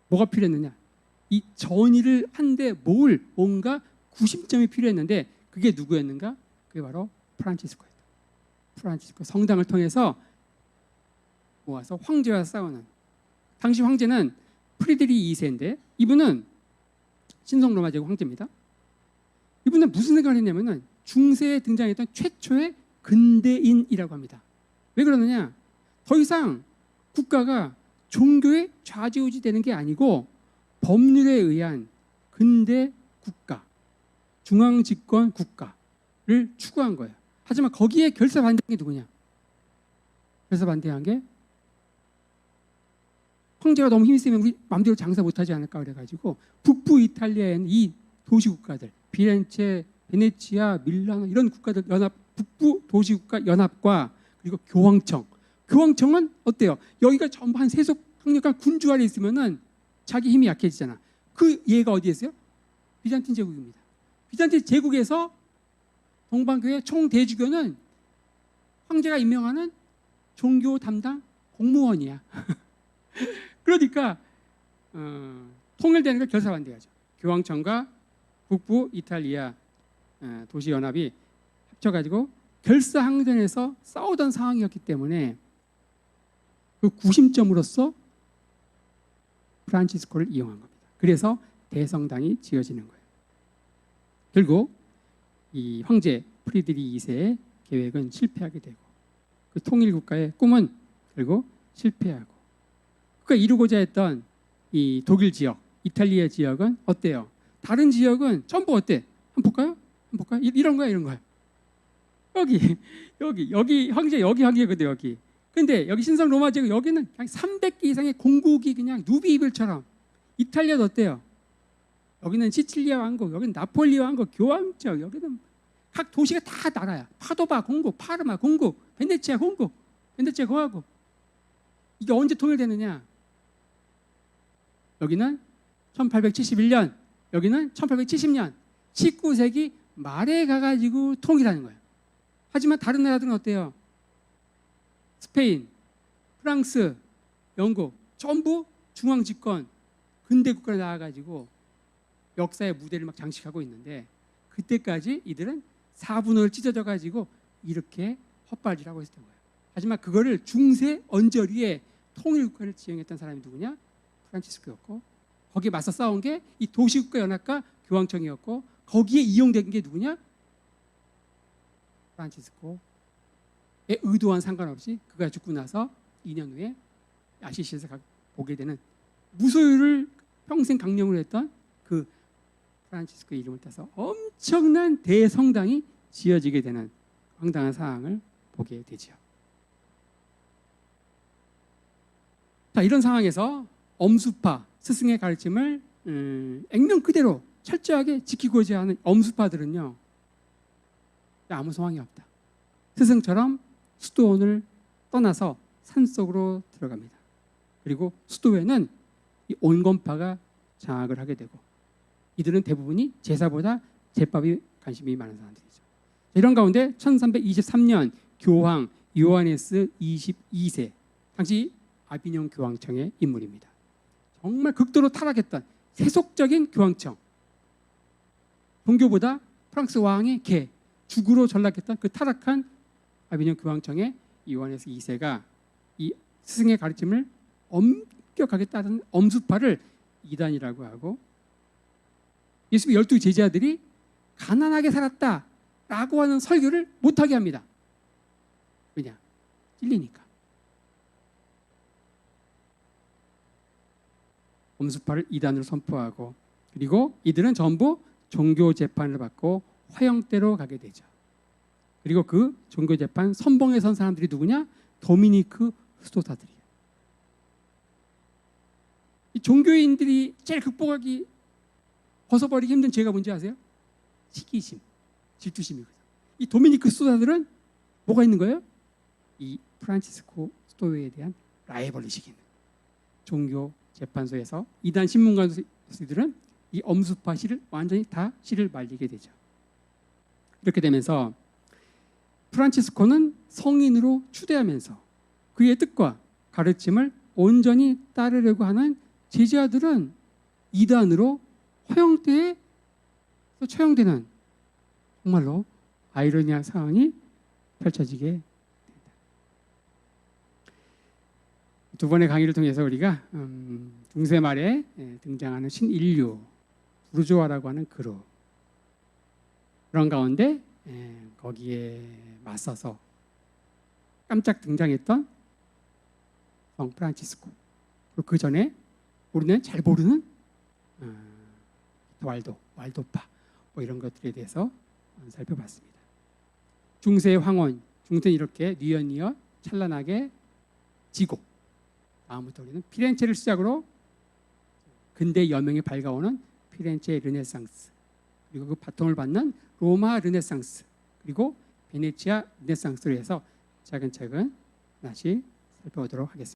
뭐가 필요했느냐? 이 전의를 한데 모을 뭔가 구심점이 필요했는데 그게 누구였는가? 그게 바로 프란치스코였다. 프란치스코 성당을 통해서 모아서 황제와 싸우는. 당시 황제는 프리드리 2세인데 이분은 신성 로마 제국 황제입니다. 이분은 무슨 생각을 했냐면은 중세에 등장했던 최초의 근대인이라고 합니다. 왜 그러느냐? 더 이상 국가가 종교에 좌지우지 되는 게 아니고 법률에 의한 근대 국가, 중앙 집권 국가를 추구한 거예요. 하지만 거기에 결사반대한 게 누구냐? 결사반대한 게 황제가 너무 힘이 세면 우리 마음대로 장사 못하지 않을까 그래가지고 북부 이탈리아에 있는 이 도시국가들 피렌체, 베네치아, 밀라노 이런 국가들 연합 북부 도시국가 연합과 그리고 교황청은 어때요? 여기가 전부 한 세속 강력한 군주 아래 있으면은 자기 힘이 약해지잖아. 그 예가 어디에 있어요? 비잔틴 제국입니다. 비잔틴 제국에서 동방교회 총대주교는 황제가 임명하는 종교 담당 공무원이야. 그러니까 통일되는 걸 결사반대하죠. 교황청과 북부 이탈리아 도시연합이 합쳐가지고 결사항전에서 싸우던 상황이었기 때문에 그 구심점으로서 프란치스코를 이용한 겁니다. 그래서 대성당이 지어지는 거예요. 결국 이 황제 프리드리 2세의 계획은 실패하게 되고 그 통일국가의 꿈은 결국 실패하고 그가 이루고자 했던 이 독일 지역, 이탈리아 지역은 어때요? 다른 지역은 전부 어때? 한번 볼까요? 한번 볼까요? 이런 거야, 이런 거야. 여기 황제, 여기 황제거든, 여기. 근데 여기 신성 로마 제국 여기는 그냥 300개 이상의 공국이 그냥 누비이별처럼. 이탈리아도 어때요? 여기는 시칠리아 왕국, 여기는 나폴리 왕국, 교황청, 여기는 각 도시가 다 나라야. 파도바 공국, 파르마 공국, 베네치아 공국, 베네치아 공화국. 이게 언제 통일되느냐? 여기는 1871년, 여기는 1870년, 19세기 말에 가가지고 통일하는 거예요. 하지만 다른 나라들은 어때요? 스페인, 프랑스, 영국 전부 중앙집권 근대 국가로 나와가지고 역사의 무대를 막 장식하고 있는데 그때까지 이들은 4분의 1 찢어져가지고 이렇게 헛발질하고 있었던 거예요. 하지만 그거를 중세 언저리에 통일국가를 지향했던 사람이 누구냐? 프란치스코였고 거기에 맞서 싸운 게 이 도시국가 연합과 교황청이었고 거기에 이용된 게 누구냐? 프란치스코의 의도와는 상관없이 그가 죽고 나서 2년 후에 아시시에서 보게 되는 무소유를 평생 강령으로 했던 그 프란치스코의 이름을 따서 엄청난 대성당이 지어지게 되는 황당한 상황을 보게 되죠. 자, 이런 상황에서 엄수파 스승의 가르침을 액면 그대로 철저하게 지키고자 하는 엄수파들은요 아무 소망이 없다. 스승처럼 수도원을 떠나서 산속으로 들어갑니다. 그리고 수도회는 이 온건파가 장악을 하게 되고 이들은 대부분이 제사보다 제법이 관심이 많은 사람들이죠. 이런 가운데 1323년 교황 요하네스 22세 당시 아비뇽 교황청의 인물입니다. 정말 극도로 타락했던 세속적인 교황청, 종교보다 프랑스 왕의 개, 죽으로 전락했던 그 타락한 아비뇽 교황청의 요하네스 2세가 이 스승의 가르침을 엄격하게 따르는 엄수파를 이단이라고 하고 예수님의 12 제자들이 가난하게 살았다라고 하는 설교를 못하게 합니다. 왜냐? 찔리니까. 엄수파를 이단으로 선포하고 그리고 이들은 전부 종교 재판을 받고 화형대로 가게 되죠. 그리고 그 종교 재판 선봉에 선 사람들이 누구냐? 도미니크 수도사들이에요. 이 종교인들이 제일 극복하기 벗어버리기 힘든 죄가 뭔지 아세요? 시기심, 질투심이거든요. 이 도미니크 수도사들은 뭐가 있는 거예요? 이 프란치스코 수도회에 대한 라이벌의식이 있는 거예요. 종교 재판소에서 이단 신문관들은 이 엄수파 씨를 완전히 다 씨를 말리게 되죠. 이렇게 되면서 프란치스코는 성인으로 추대하면서 그의 뜻과 가르침을 온전히 따르려고 하는 제자들은 이단으로 화형대에 처형되는 정말로 아이러니한 상황이 펼쳐지게 됩니다. 두 번의 강의를 통해서 우리가 중세 말에 등장하는 신인류 부르주아라고 하는 그룹 그런 가운데 거기에 맞서서 깜짝 등장했던 성 프란치스코 그리고 그 전에 우리는 잘 모르는 왈도파 뭐 이런 것들에 대해서 살펴봤습니다. 중세의 황혼, 중세는 이렇게 뉘엿뉘엿 찬란하게 지고 다음부터 우리는 피렌체를 시작으로 근대 여명이 밝아오는 피렌체 르네상스 그리고 그 바통을 받는 로마 르네상스 그리고 베네치아 르네상스로 해서 차근차근 다시 살펴보도록 하겠습니다.